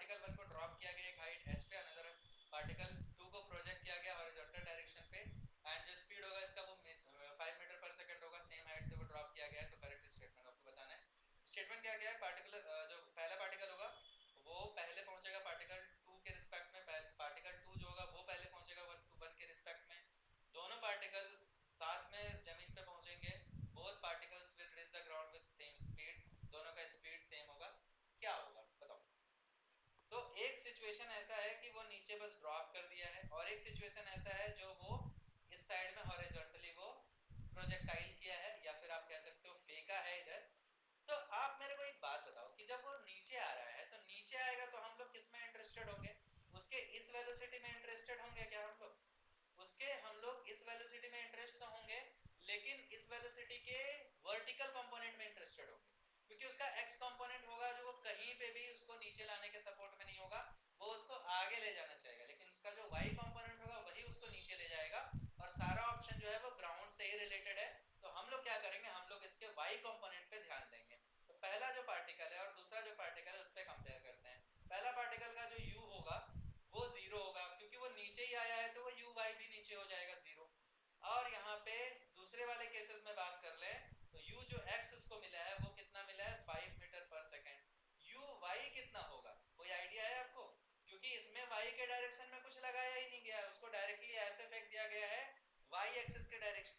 पार्टिकल 1 को ड्रॉप किया गया एक हाइट h पे, अनदर पार्टिकल 2 को प्रोजेक्ट किया गया हॉरिजॉन्टल डायरेक्शन पे, एंड जो स्पीड होगा इसका वो 5 मीटर पर सेकंड होगा, सेम हाइट से वो ड्रॉप किया गया है। तो करेक्ट स्टेटमेंट आपको बताना है। स्टेटमेंट क्या क्या है, पार्टिकल जो पहला पार्टिकल होगा वो पहले पहुंचेगा पार्टिकल 2 के रिस्पेक्ट में, पार्टिकल 2 जो होगा वो पहले पहुंचेगा 1 के रिस्पेक्ट में, दोनों पार्टिकल साथ में जमीन पे पहुंचेंगे, both particles will reach the ground with same speed, दोनों का स्पीड सेम होगा। क्या होगा बताओ। तो एक सिचुएशन ऐसा है कि वो नीचे बस ड्रॉप कर दिया है, और एक सिचुएशन ऐसा है जो वो इस साइड में हॉरिजॉन्टली वो प्रोजेक्टाइल किया है, या फिर आप कह सकते हो फेंका है इधर। तो आप मेरे को एक बात बताओ कि जब वो नीचे आ रहा है तो नीचे आएगा तो हम लोग किस में इंटरेस्टेड होंगे, उसके इस वेलोसिटी में इंटरेस्टेड होंगे क्या हम लोग, उसके हम लोग इस वेलोसिटी में इंटरेस्ट तो होंगे, लेकिन इस वेलोसिटी के वर्टिकल कंपोनेंट में इंटरेस्टेड होंगे, क्योंकि उसका एक्स कंपोनेंट होगा जो वो कहीं पे भी उसको नीचे लाने के सपोर्ट में नहीं होगा, वो उसको आगे ले जाना चाहेगा, लेकिन उसका जो वाई कंपोनेंट होगा वही उसको नीचे ले जाएगा, और सारा ऑप्शन जो है वो ग्राउंड से ही रिलेटेड है। तो हम लोग क्या करेंगे, हम लोग इसके वाई कंपोनेंट पे ध्यान देंगे। तो पहला जो पार्टिकल है और दूसरा जो पार्टिकल है उस पर कंपेयर करते हैं। पहला पार्टिकल का जो u होगा वो जीरो होगा, क्योंकि वो नीचे ही आया है तो वो यू वाई भी नीचे हो जाएगा जीरो। और यहाँ पे दूसरे वाले केसेस में बात कर ले तो u जो x उसको मिला है वो कितना मिला है 5 मीटर पर सेकेंड। u y कितना होगा, कोई आइडिया है आपको, क्योंकि इसमें y के डायरेक्शन में कुछ लगाया ही नहीं गया है, उसको डायरेक्टली ऐसे फेंक दिया गया है y एक्सिस के डायरेक्शन,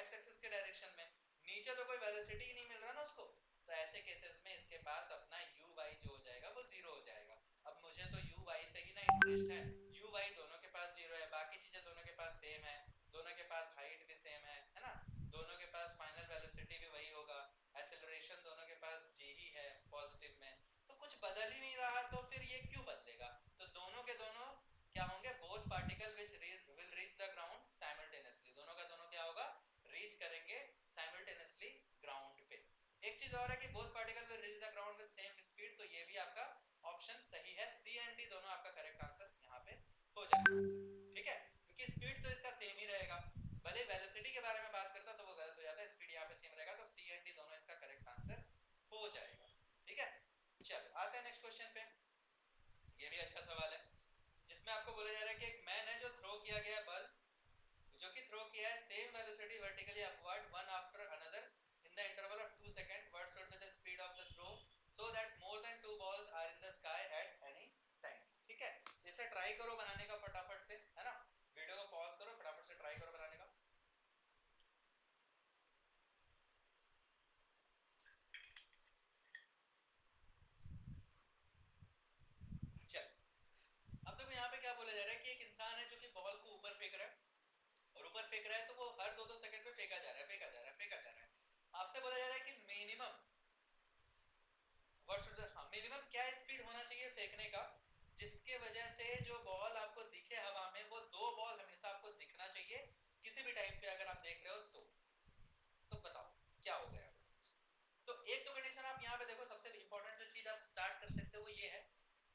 x एक्सिस के डायरेक्शन में, नीचे तो कोई वेलोसिटी ही नहीं मिल रहा ना उसको। तो ऐसे केसेस में इसके पास अपना u y जो हो जाएगा वो जीरो हो जाएगा। अब मुझे तो u y से ही ना इंटरेस्ट है, u y दोनों के पास जीरो है, बाकी चीजें दोनों के पास सेम है, दोनों के पास हाइट भी सेम है ना, दोनों के पास फाइनल वेलोसिटी भी वही होगा, एक्सेलरेशन दोनों के पास g ही है पॉजिटिव में, तो कुछ बदल ही नहीं रहा, तो फिर ये क्यों बदलेगा। तो दोनों के दोनों क्या होंगे, both particle which will reach the ground simultaneously, दोनों का दोनों क्या होगा, रीच करेंगे साइमल्टेनियसली ग्राउंड पे। एक चीज और है कि both particle will reach the ground with same speed, तो ये भी आपका ऑप्शन सही है, सी एंड डी दोनों आपका करेक्ट आंसर यहाँ पे हो जाएगा। ठीक है, क्योंकि स्पीड तो इसका सेम ही रहेगा, भले वेलोसिटी के बारे में बात करता तो वो गलत हो जाता है, स्पीड यहाँ पे सेम रहेगा, तो सी एंड डी दोनों इसका करेक्ट आंसर हो जाएगा। ठीक है, चलो आते हैं नेक्स्ट क्वेश्चन पे। ये भी अच्छा सवाल है, जिसमें आपको बोला जा रहा है कि एक मैन है जो थ्रो किया गया बल्ब, जो कि थ्रो किया है same velocity vertically upward one after another in the interval of 2 second, what should be the speed of the throw so that more than two balls are in the sky at any time। ठीक है, इसे try करो बनाने का फटाफट से, है ना, वीडियो को पॉज करो फटाफट से ट्राई करो बनाने का। चल, अब देखो यहाँ पे क्या बोला जा रहा है कि एक इंसान है जो कि बॉल को ऊपर फेंक रहा है, और ऊपर फेंक रहा है तो वो हर 2-2 सेकंड पे फेंका जा रहा है, फेंका जा रहा है, फेंका जा रहा है। आपसे बोला जा रहा है कि minimum what should the minimum क्या स्पीड होना चाहिए फेंकने का, जिसके वजह से जो बॉल आपको दिखे हवा में वो दो बॉल हमेशा आपको दिखना चाहिए किसी भी टाइम पे अगर आप देख रहे हो तो बताओ क्या हो गया। तो एक तो कंडीशन आप यहाँ पे देखो, सबसे इंपॉर्टेंट जो चीज आप स्टार्ट कर सकते हो वो ये है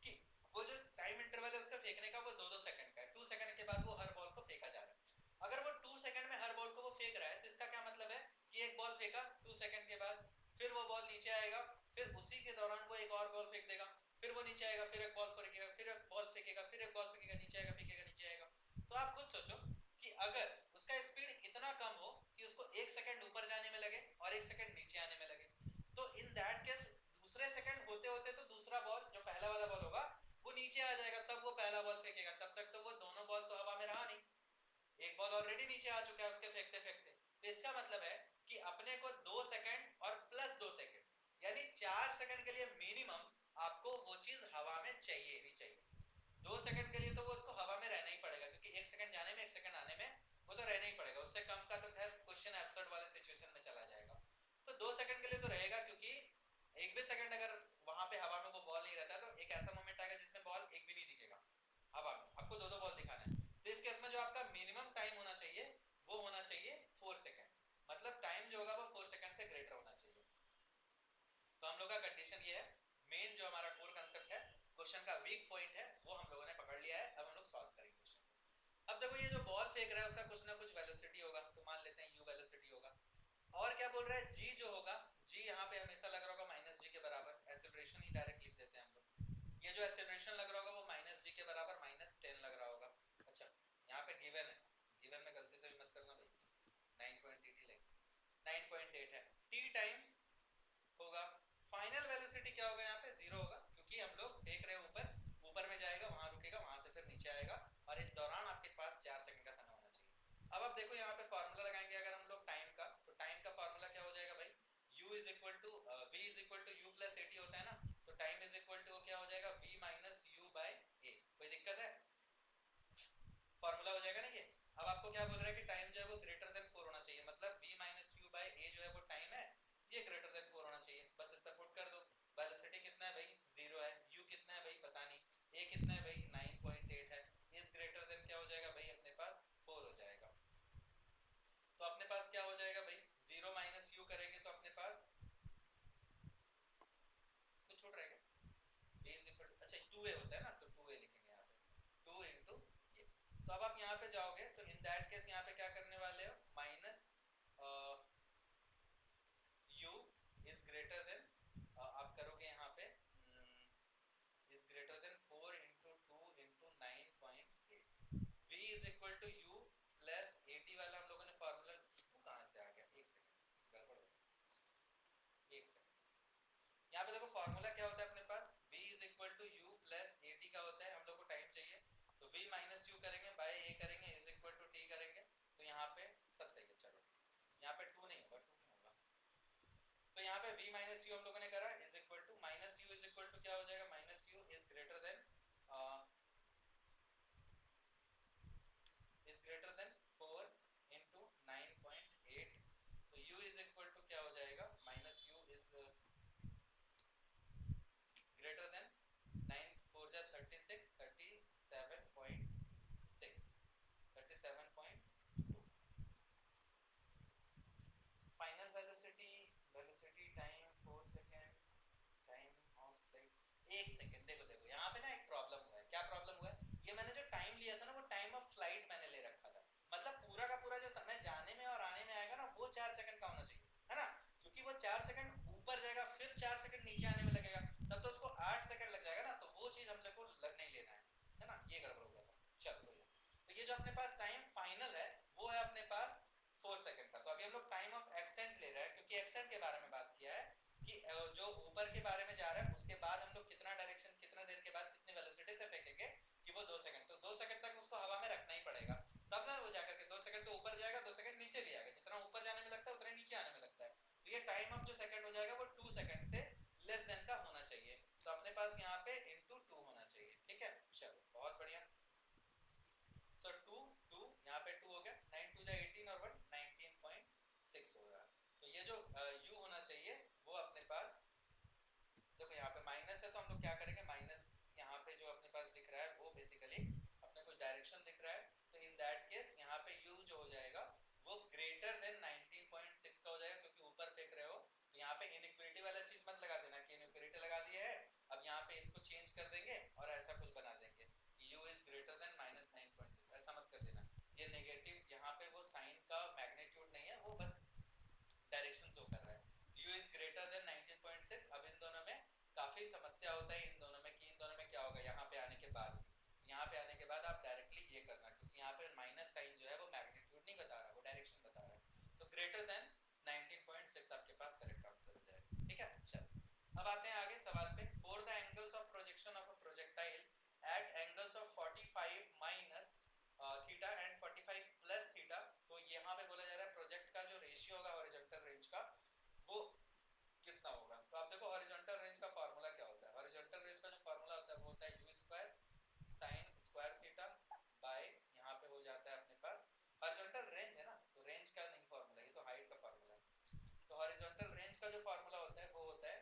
कि वो जो टाइम इंटरवल है उसका फेंकने का वो 2-2 सेकंड का है, 2 सेकंड के बाद वो हर बॉल को फेंका जा रहा है। अगर वो 2 सेकंड में हर बॉल को वो फेंक रहा है तो इसका क्या मतलब है कि एक बॉल फेंका 2 सेकंड के बाद, फिर वो बॉल नीचे आएगा, फिर उसी के दौरान वो एक और बॉल फेंक देगा, फिर वो नीचे आएगा, फिर एक बॉल फेंकेगा, फिर एक बॉल फेंकेगा, फिर एक बॉल फेंकेगा, नीचे आएगा, फेंकेगा, नीचे आएगा। तो आप खुद सोचो कि अगर उसका स्पीड इतना कम हो कि उसको एक सेकंड ऊपर जाने में लगे और एक सेकंड नीचे आने में लगे, तो इन दैट केस दूसरे सेकंड होते होते तो दूसरा बॉल जो पहला वाला बॉल होगा वो नीचे आ जाएगा, तब वो पहला बॉल फेंकेगा, तब तक तो वो दोनों बॉल तो हवा में रहा नहीं, एक बॉल ऑलरेडी नीचे आ चुका है उसके फेंकते फेंकते। तो इसका मतलब है कि अपने को 2 सेकंड और प्लस 2 सेकंड यानी 4 सेकंड के लिए मिनिमम आपको वो चीज हवा में चाहिए ही चाहिए। 2 सेकंड के लिए तो वो उसको हवा में रहना ही पड़ेगा, क्योंकि एक सेकंड जाने में एक सेकंड आने में वो तो रहना ही पड़ेगा, उससे कम का तो खैर क्वेश्चन एब्सर्ड वाले सिचुएशन में चला जाएगा। तो 2 सेकंड के लिए तो रहेगा, क्योंकि एक भी सेकंड अगर वहां पे हवा में वो बॉल नहीं रहता तो एक ऐसा मोमेंट आएगा जिसमें बॉल एक भी नहीं दिखेगा हवा में, आपको दो दो बॉल दिखाना है। तो इस केस में जो आपका मिनिमम टाइम होना चाहिए वो होना चाहिए 4 सेकंड, मतलब टाइम जो होगा वो 4 सेकंड से ग्रेटर होना चाहिए। तो हम लोग का कंडीशन ये है, मेन जो हमारा कोर कंसेप्ट है, क्वेश्चन का वीक पॉइंट है, वो हम लोगों ने पकड़ लिया है। अब हम लोग सॉल्व करेंगे क्वेश्चन को। अब देखो ये जो बॉल फेंक रहा है उसका कुछ ना कुछ वेलोसिटी होगा, तो मान लेते हैं u वेलोसिटी होगा, और क्या बोल रहा है g जो होगा, g यहाँ पे हमेशा लग रहा होगा माइनस जी के बराबर, एक्सेलरेशन ही डायरेक्ट लिख देते हैं हम लोग, ये जो एक्सेलरेशन लग रहा होगा वो माइनस जी के बराबर -10 लग रहा होगा। अच्छा यहाँ पे गिवन है, गिवन में गलती से भी मत करना भाई, 9.8 ही लेंगे, 9.8 है। टी टाइम होगा, फाइनल वेलोसिटी क्या होगा, यहाँ पे 0 होगा क्योंकि हम लोग फेंक रहे हैं ऊपर, ऊपर में जाएगा, वहां रुकेगा, वहां से फिर नीचे आएगा, और इस दौरान आपके पास 4 सेकंड का समय होना चाहिए। अब आप देखो यहाँ पे फार्मूला लगाएंगे अगर हम लोग टाइम का, तो टाइम का फार्मूला क्या हो जाएगा भाई, u is equal to v is equal to u plus at होता है ना, तो टाइम इज इक्वल टू क्या हो जाएगा, v minus u by a। कोई दिक्कत है, फार्मूला हो जाएगा ना ये। अब आपको क्या बोल रहा है कि टाइम जो है वो ग्रेटर देन 4 होना चाहिए, मतलब v minus u by a जो है वो टाइम है, ये ग्रेटर देन 4 होना चाहिए, बस इस पर पुट कर दो। वेलोसिटी कितना है भाई, 0 है, u कितना है भाई पता नहीं, a कितना है भाई 9.8 है, इज ग्रेटर देन क्या हो जाएगा भाई अपने पास 4 हो जाएगा। तो अपने पास क्या हो जाएगा भाई, 0 माइनस u करेंगे तो अपने पास कुछ छूट रहेगा, a इज इक्वल टू, अच्छा 2a होता है ना, तो 2a लिखेंगे यहाँ पे, 2 इंटू ये। तो अब आप यहाँ पे जाओगे तो इन दैट केस यहाँ पे क्या करने वाले हो, minus u is greater than, आप करोगे यहाँ पे is greater than 4 into 2 into 9.8, v is equal to u plus 80 वाला हम लोगों ने फॉर्मूला, वो कहाँ से आ गया, एक सेकंड गड़बड़ हो गया, एक सेकंड। यहाँ पे देखो फॉर्मूला क्या होता है अपने पास, v is equal to u plus 80 का होता है, हम लोग को टाइम चाहिए, तो v माइनस u करेंगे बाय a करेंगे इज इक्वल टू t करेंगे, तो यहाँ पे सब सही है, चलो यहाँ पे 2 नहीं होगा, 2 नहीं होगा, तो यहाँ पे v माइनस u हम लोगों ने करा is equal to minus u is equal to क्या हो जाएगा, minus u is greater than 4 into 9.8, तो u इज इक्वल टू क्या हो जाएगा, minus u is greater than 9 4 जा 36, 37.6, 37.2। Final velocity, velocity time 4 second, time of flight 1 second. देखो देखो यहाँ पे ना एक प्रॉब्लम हुआ है, क्या प्रॉब्लम हुआ है, ये मैंने जो टाइम लिया था ना वो टाइम ऑफ फ्लाइट मैंने ले रखा था, मतलब पूरा का पूरा जो समय जाने में और आने में आएगा ना वो 4 सेकंड का होना चाहिए, है ना, क्योंकि वो 4 सेकंड ऊपर जाएगा फिर 4 सेकंड नीचे आने में लगेगा, तब तो उसको 8 सेकंड लग जाएगा ना, तो वो चीज हम लोग को लग नहीं लेना है ना, ये गड़बड़ हो गया था। चलो कोई नहीं। तो ये जो अपने पास टाइम फाइनल है वो है अपने पास 4 सेकंड का। तो अभी हम लोग टाइम ऑफ एक्सटेंट ले रहे हैं क्योंकि एक्सटेंट के बारे में बात किया है कि जो ऊपर के बारे में जा रहा है उसके बाद हम लोग कितना डायरेक्शन, कितना देर के बाद कितनी वेलोसिटी से फेंकेंगे कि वो 2 सेकंड, तो 2 सेकंड तक उसको हवा में रखना ही पड़ेगा, तब ना वो जाकर के 2 सेकंड तो ऊपर जाएगा, 2 सेकंड नीचे भी आएगा, जितना ऊपर जाने में लगता है उतना नीचे आने में लगता है, तो ये टाइम ऑफ जो सेकंड हो जाएगा वो 2 सेकंड से लेस देन का होना चाहिए, तो अपने पास यहाँ पे इंटू 2 होना चाहिए, ठीक है, चलो बहुत बढ़िया। सो 2 2 यहाँ पे 2 हो गया, 9 2 जा 18 और 1 19.6 हो रहा है, तो ये जो u होना चाहिए वो अपने पास, देखो यहाँ पे माइनस है तो हम लोग क्या करेंगे, माइनस यहाँ पे जो अपने पास दिख रहा है वो बेसिकली अपने को डायरेक्शन दिख रहा है, तो इन दैट केस यहाँ पे u जो हो जाएगा वो ग्रेटर देन 19.6 का हो जाएगा, क्योंकि ऊपर फेंक रहे हो, तो यहाँ पे इनइक्वालिटी वाला चीज मत लगा देना कि इनइक्वालिटी लगा दिया है, अब यहाँ पे इसको चेंज कर देंगे और ऐसा कुछ बना देंगे कि u इज ग्रेटर देन -9.6, ऐसा मत कर देना, ये नेगेटिव, यहाँ पे वो साइन का मैग्नीट्यूड नहीं है, वो बस डायरेक्शन शो कर रहा है, u इज ग्रेटर देन 19.6। अब इन दोनों में काफी समस्या होता है इन दोनों में कि इन दोनों में क्या होगा, यहाँ पे आने के बाद भी, यहाँ पे आने के बाद आप डायरेक्टली ये करना, क्योंकि यहाँ पे माइनस साइन जो है वो मैग्नीट्यूड नहीं बता रहा, वो डायरेक्शन बता रहा है, तो ग्रेटर देन 19.6 आपके पास करेक्ट आंसर हो जाएगा, ठीक है। चल अब आते हैं आगे सवाल पे, for the angles of projection of a projectile eight angles of 45 minus theta and 45 plus theta, तो यहाँ पे बोला जा रहा है प्रोजेक्ट का जो रेशियो होगा हॉरिजॉन्टल रेंज का वो कितना होगा, तो आप देखो हॉरिजॉन्टल रेंज का फार्मूला क्या होता है, हॉरिजॉन्टल रेंज का जो फार्मूला होता है वो होता है u square sine square theta by, यहाँ पे हो जाता है अपने पास हॉरिजॉन्टल रेंज है ना, तो रेंज का नहीं फार्मूला, ये तो हाइट का फार्मूला है, तो हॉरिजॉन्टल रेंज का जो फार्मूला होता है वो होता है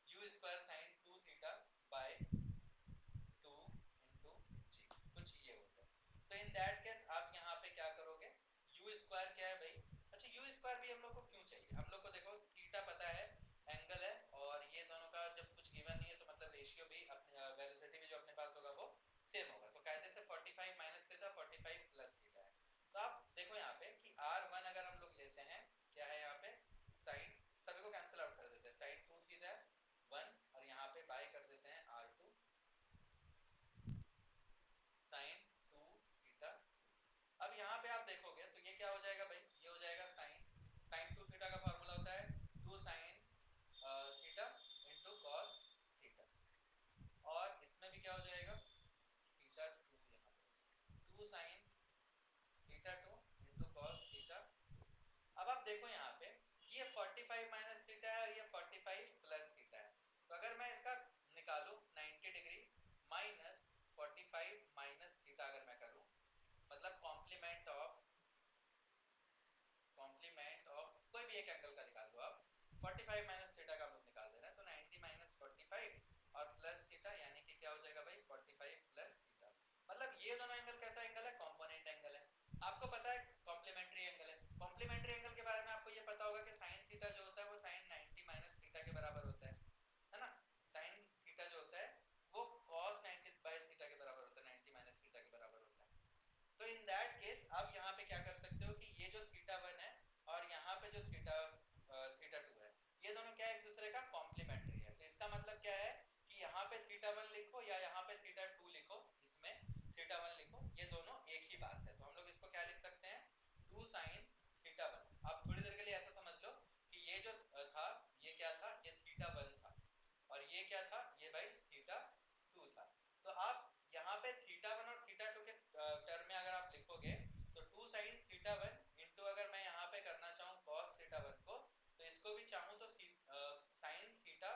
u square sine 2 theta by 2 into G, कुछ ये होता है, तो इन दैट केस आप यहाँ पे क्या करोगे, यू स्क्वायर क्या है भाई, अच्छा यू स्क्वायर भी हम लोग को क्यों चाहिए, हम लोग को देखो थीटा पता है, एंगल है, और ये दोनों का जब कुछ गिवन नहीं है तो मतलब रेशियो भी अपने वेलोसिटी भी जो अपने पास होगा वो सेम होगा, तो कायदे से 45 माइनस थीटा 45 प्लस थीटा है, तो आप देखो यहाँ पे कि r1 अगर हम लोग लेते हैं, क्या है यहाँ पे साइन, सभी को कैंसिल आउट कर देते हैं, साइन 2 थीटा 1 और यहाँ पे बाय कर देते हैं आप देखोगे तो ये क्या हो जाएगा भाई, ये हो जाएगा साइन 2 थीटा का फॉर्मूला होता है 2 sine theta into cos theta, और इसमें भी क्या हो जाएगा थीटा 2, यहाँ पे 2 sine theta 2 into cos theta. अब आप देखो यहाँ पे ये 45 माइनस थीटा है और ये 45 प्लस थीटा है, तो अगर मैं इसका निकालूं 90 डिग्री माइनस 45 माइनस थीटा अगर मैं करूं, मतलब कॉम्प्लीमेंट ऑफ कोई भी एक एंगल का निकाल लो आप, 45 माइनस थीटा का हम लोग निकाल दे रहे हैं, तो 90 माइनस 45 और प्लस थीटा, यानी कि क्या हो जाएगा भाई 45 प्लस थीटा। मतलब ये दोनों एंगल कैसा एंगल है, कॉम्पोनेंट एंगल है। आपको पता है कॉम्प्लीमेंट्री एंगल है, कॉम्प्लीमेंट्री एंगल के बारे में आपको ये पता होगा कि साइन थीटा जो होता है वो साइन 90 माइनस थीटा के बराबर होता है ना। साइन थीटा जो होता है वो cos 90 बाय थीटा के बराबर होता है, 90 माइनस थीटा के बराबर होता है। तो इन दैट केस अब यहाँ पे क्या कर सकते हो कि ये जो थीटा 1 है और यहाँ पे जो थीटा 2 है, ये दोनों क्या एक दूसरे का कॉम्प्लीमेंट्री है। तो इसका मतलब क्या है कि यहाँ पे थीटा 1 लिखो या यहाँ पे थीटा 2 लिखो, इसमें थीटा 1 लिखो, ये दोनों एक ही बात है। तो हम लोग इसको क्या लिख सकते हैं 2 साइन थीटा 1। आप थोड़ी देर के लिए ऐसा समझ लो कि ये जो था ये क्या था, ये थीटा 1 था, और ये क्या था, ये भाई थीटा 2 था। तो आप यहाँ पे थीटा 1 और थीटा 2 के टर्म में अगर आप लिखोगे तो 2 साइन थीटा 1 इंटू अगर मैं यहाँ पे करना चाहूँ कॉस थीटा 1 को, तो इसको भी चाहूँ तो साइन थीटा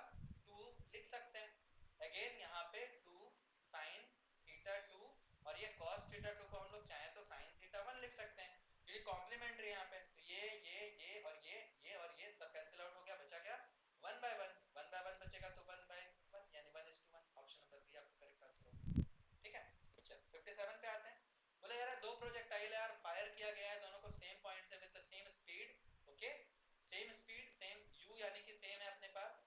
2 लिख सकते हैं। अगेन यहाँ पे 2 साइन थीटा 2 और ये कॉस थीटा 2 को हम लोग चाहें तो साइन थीटा 1 लिख सकते हैं, क्योंकि कॉम्प्लीमेंट्री यहाँ पे। तो ये और ये सब कैंसिल आउट हो गया, बचा क्या 1 बाय 1, 1 बाय 1 बचेगा तो 1 बाय 1 यानी 1:1। ऑप्शन नंबर बी आपका करेक्ट आंसर होगा। ठीक है, चल 57 पे आते हैं। बोले यार दो प्रोजेक्टाइल यार फायर किया गया है दोनों को सेम पॉइंट से with the same speed. Okay, same speed same u यानी कि सेम है अपने पास।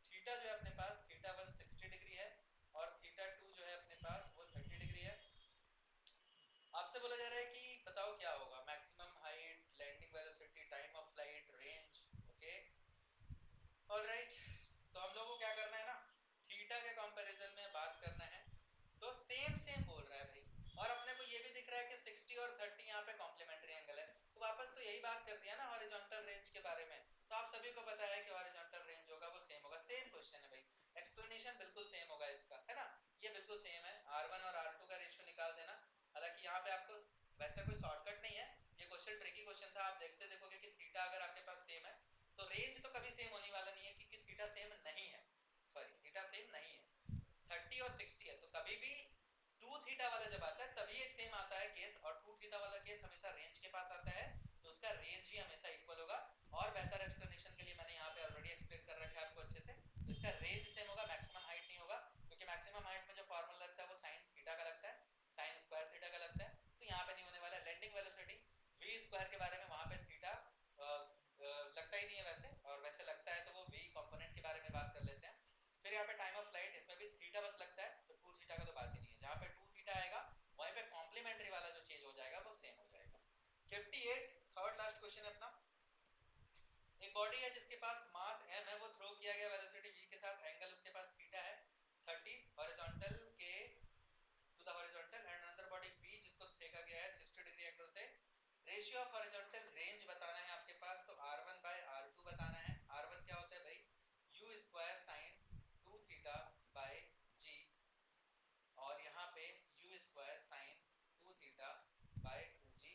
थीटा जो है अपने पास थीटा 1 60 डिग्री है और थीटा 2 जो है अपने पास वो 30 डिग्री है। आपसे बोला जा रहा है कि बताओ क्या होगा maximum height, landing velocity, time of flight, range. Okay, alright, तो हम लोगों को क्या करना है ना, थीटा के कंपैरिजन में बात करना है। तो सेम सेम बोल रहा है भाई, और अपने को ये भी दिख रहा है कि 60 और 30 यहाँ पे कॉम्प्लीमेंट्री एंगल है, तो वापस तो यही बात कर दिया ना हॉरिजॉन्टल रेंज के बारे में। तो आप सभी को पता है कि हॉरिजॉन्टल रेंज होगा वो सेम होगा, सेम क्वेश्चन है भाई, एक्सप्लेनेशन बिल्कुल सेम होगा इसका, है ना। ये बिल्कुल सेम है, R1 और R2 का रेशियो निकाल देना। हालांकि यहाँ पे आपको वैसा कोई शॉर्टकट नहीं है, ये क्वेश्चन ट्रिकी क्वेश्चन था। आप देखते देखोगे कि थीटा अगर आपके पास सेम है तो रेंज तो कभी सेम होने वाला नहीं है, क्योंकि थीटा सेम नहीं है, सॉरी थीटा सेम नहीं है। 30 और 60 है तो कभी भी 2 थीटा वाला जब आता है तभी एक सेम आता है केस, और 2 थीटा वाला केस हमेशा रेंज के पास आता है, तो उसका रेंज ही हमेशा इक्वल होगा। और बेहतर एक्सप्लेनेशन के लिए मैंने यहाँ पे ऑलरेडी एक्सप्लेन कर रखा है आपको अच्छे से, तो इसका रेंज सेम होगा, मैक्सिमम हाइट नहीं होगा, क्योंकि मैक्सिमम हाइट में जो फॉर्मूला लगता है वो साइन थीटा का लगता है, साइन स्क्वायर थीटा का लगता है, तो यहाँ पे नहीं होने वाला। लैंडिंग वेलोसिटी v स्क्वायर के बारे में वहां पे थीटा लगता ही नहीं है वैसे, और वैसे लगता है तो वो v कंपोनेंट के बारे में बात कर लेते हैं। फिर यहाँ पे टाइम ऑफ फ्लाइट, इसमें भी थीटा बस लगता है, तो 2 थीटा का तो बात ही नहीं है। जहाँ पे 2 थीटा आएगा वहीं पे कॉम्प्लीमेंट्री वाला जो चीज हो जाएगा वो सेम हो जाएगा। 58 थर्ड लास्ट क्वेश्चन है अपना। एक बॉडी है जिसके पास मास m है, वो थ्रो किया गया वेलोसिटी v के साथ, एंगल उसके पास थीटा है 30 हॉरिजॉन्टल के to the horizontal, and another body b जिसको फेंका गया है 60 डिग्री एंगल से। रेशियो ऑफ हॉरिजॉन्टल रेंज बताना है आपके पास, तो r1 बाय r2 बताना है। r1 क्या होता है भाई u square sine 2 theta bye g, और यहाँ पे u square sine 2 theta bye 2g।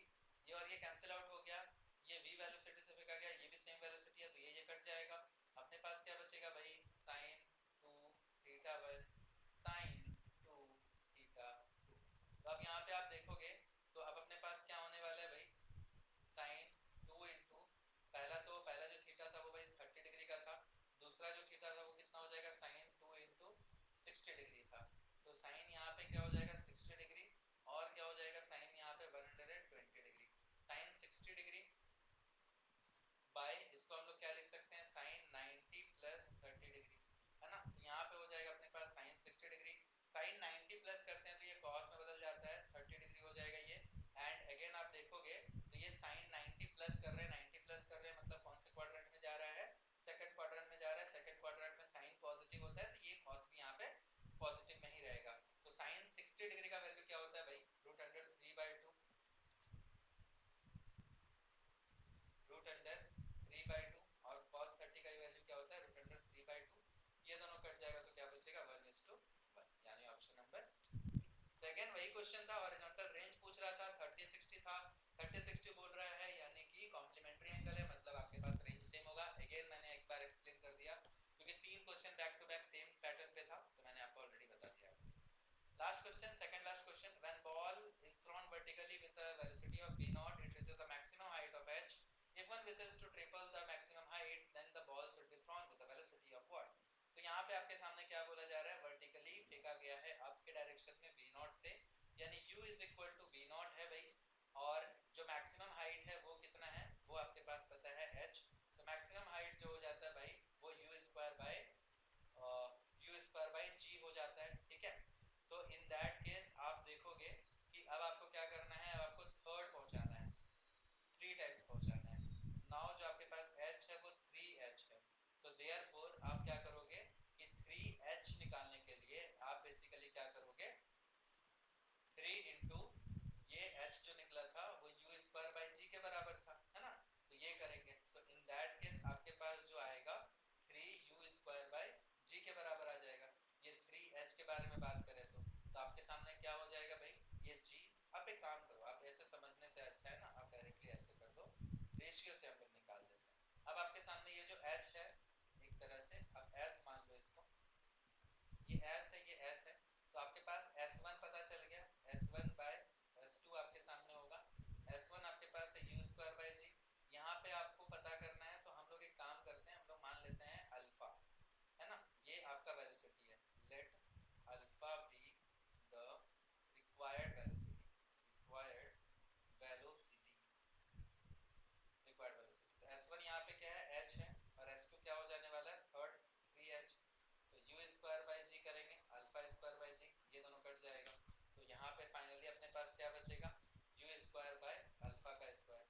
ये और ये कैंसिल आउट हो गया, ये v वेलोसिटी से फेंका गया, ये भी सेम वेलोसिटी है तो ये कट जाएगा। अपने पास क्या बचेगा भाई साइन 2 थीटा 1 साइन 2 थीटा 2। तो अब यहाँ पे आप देखोगे तो अब अपने पास क्या होने वाला है भाई साइन 2 इंटू पहला जो थीटा था वो भाई 30 डिग्री का था, दूसरा जो थीटा था वो कितना हो जाएगा साइन 2 इंटू 60 डिग्री था, तो साइन यहाँ पे क्या हो जाएगा 60 डिग्री, और क्या हो जाएगा साइन यहाँ पे 120 डिग्री। साइन 60 डिग्री बाय इसको हम लोग क्या लिख सकते हैं साइन 90 प्लस 30 डिग्री, है ना। तो यहाँ पे हो जाएगा अपने पास साइन 60 डिग्री, साइन 90 प्लस करते हैं तो ये कॉस में बदल जाता है 30 डिग्री हो जाएगा ये। एंड अगेन आप देखोगे तो ये साइन 90 प्लस कर रहे हैं, 90 प्लस कर रहे हैं मतलब कौन से क्वाड्रेंट में जा रहा है, सेकंड क्वाड्रेंट में जा रहा है। सेकंड क्वाड्रेंट में साइन पॉजिटिव होता है तो ये कॉस भी यहाँ पे पॉजिटिव में ही रहेगा। तो साइन 60 रहा था 30 60 था, 30 60 बोल रहा है यानी कि कॉम्प्लीमेंट्री एंगल है, मतलब आपके पास रेंज सेम होगा। अगेन मैंने एक बार एक्सप्लेन कर दिया क्योंकि 3 question back to back same pattern पे था, तो मैंने आपको ऑलरेडी बता दिया। Last question, second last question. When ball is thrown vertically with a velocity of v naught, it reaches the maximum height of h. If one wishes to triple the maximum height, then the ball should be thrown with a velocity of what? तो यहाँ पे आपके सामने क्या बोला जा रहा है, वर्टिकली फेंका गया है अप के डायरेक्शन में v नॉट से, यानी u is equal to v naught है भाई, और जो मैक्सिमम हाइट है वो कितना है, वो आपके पास पता है h। तो मैक्सिमम हाइट जो हो जाता है भाई वो यू स्क्वायर बाय जी हो जाता है, ठीक है। तो इन दैट केस आप देखोगे कि अब आपको क्या करना है, अब आपको थर्ड पहुंचाना है, 3 टाइम्स पहुंचाना है। नाउ जो आपके पास h है वो 3h है, तो देयरफॉर आप क्या करोगे कि 3h निकालने के लिए आप बेसिकली क्या करोगे, 3 इंटू ये h जो निकला था वो u स्क्वायर बाय जी के बराबर था, है ना। तो ये करेंगे तो इन दैट केस आपके पास जो आएगा 3u स्क्वायर बाय जी के बराबर आ जाएगा। ये 3h के बारे में बात करें तो आपके सामने क्या हो जाएगा भाई, ये g। आप एक काम करो, आप ऐसे समझने से अच्छा है ना, आप डायरेक्टली ऐसे कर दो, रेशियो से हम लोग निकाल देते हैं। अब आपके सामने ये जो h है, एक तरह से आप s मान लो इसको, ये s है ये s है, तो आपके पास s1 पता चल गया, s1 बाय s2 आपके सामने होगा, s1 आपके पास है u स्क्वायर बाय जी। यहाँ पे आपको पता करना है तो हम लोग एक काम करते हैं, हम लोग मान लेते हैं अल्फा, है ना, ये आपका वेलोसिटी है, let alpha be the required velocity, velocity required velocity. तो s1 यहाँ पे क्या है h है, और s2 क्या हो जाने वाला है थर्ड 3h। तो u स्क्वायर बाय जी करेंगे, अल्फा स्क्वायर बाय जी, ये दोनों कट जाएगा, तो यहाँ पे फाइनली अपने पास क्या बचेगा, u स्क्वायर बाय अल्फा का स्क्वायर।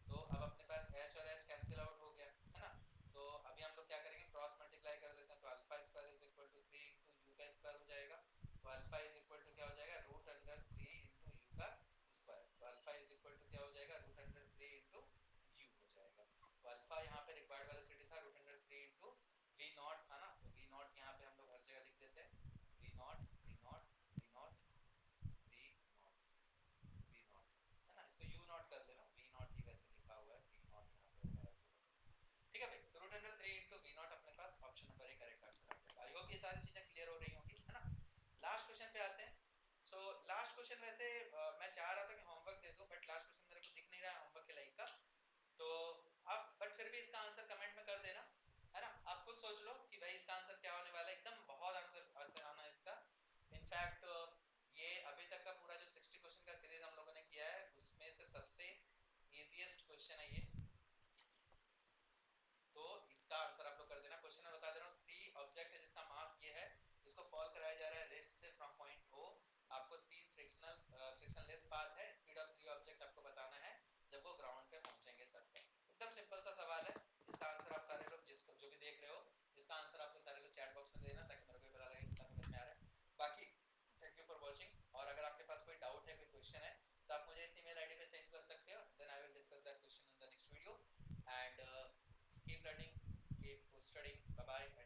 तो अब अपने पास h और h कैंसिल आउट हो गया, है ना। तो अभी हम लोग क्या करेंगे, क्रॉस मल्टीप्लाई कर देते हैं, तो alpha square is equal to 3 into U का स्क्वायर हो जाएगा। तो अल्फा इज इक्वल टू क्या हो जाएगा, रूट अंडर 3 इंटू यू का स्क्वायर। तो अल्फा इज इक्वल टू क्या हो जाएगा, रूट अंडर 3 इंटू यू हो जाएगा। तो अल्फा यहाँ पे रिक्वायर्ड वेलोसिटी था root under 3 into V naught था ना, तो वी नॉट यहाँ पे हम लोग हर जगह लिख देते हैं, V naught V naught V naught V naught V naught, है ना। इसको यू नॉट कर लेना, वी नॉट ही वैसे लिखा हुआ है, वी नॉट यहाँ पे होगा ऐसे करके। ठीक है भाई, तो root under 3 into V not अपने पास option number A correct answer आ जाएगा। आई होप ये सारी चीजें क्लियर हो रही होंगी, है ना। लास्ट क्वेश्चन पे आते हैं। सो लास्ट क्वेश्चन वैसे मैं चाह रहा था कि होमवर्क दे दूं, बट लास्ट क्वेश्चन मेरे को दिख नहीं रहा है होमवर्क के लायक का, तो आप बट फिर भी इसका आंसर कमेंट में कर देना, है ना। आप खुद सोच लो कि भाई इसका आंसर क्या होने वाला है, एकदम बहुत आंसर आसान है इसका। इनफैक्ट ये अभी तक का पूरा जो 60 क्वेश्चन का सीरीज हम लोगों ने किया है उसमें से सबसे इजीएस्ट क्वेश्चन है ये, तो इसका आंसर आप लोग कर देना। क्वेश्चन में बता दे रहा हूँ, 3 ऑब्जेक्ट है जिसका मास ये है, इसको फॉल कराया जा रहा है रेस्ट से फ्रॉम पॉइंट ओ, आपको 3 फ्रिक्शनलेस पाथ है, स्पीड ऑफ 3 ऑब्जेक्ट आपको बताना है जब वो ग्राउंड पे पहुंचेंगे तब का। एकदम सिंपल सा सवाल है, इसका आंसर आप सारे लोग जिसको जो भी देख रहे हो, इसका आंसर आप लोग सारे लोग चैट बॉक्स में दे देना ताकि मेरे को भी पता लगे कितना समझ में आ रहा है। बाकी थैंक यू फॉर वाचिंग, और अगर आपके पास कोई डाउट है, कोई क्वेश्चन है, तो आप मुझे इस ईमेल आईडी पे सेंड कर सकते हो, then I will discuss that question in the next video. And keep learning, keep studying, bye bye.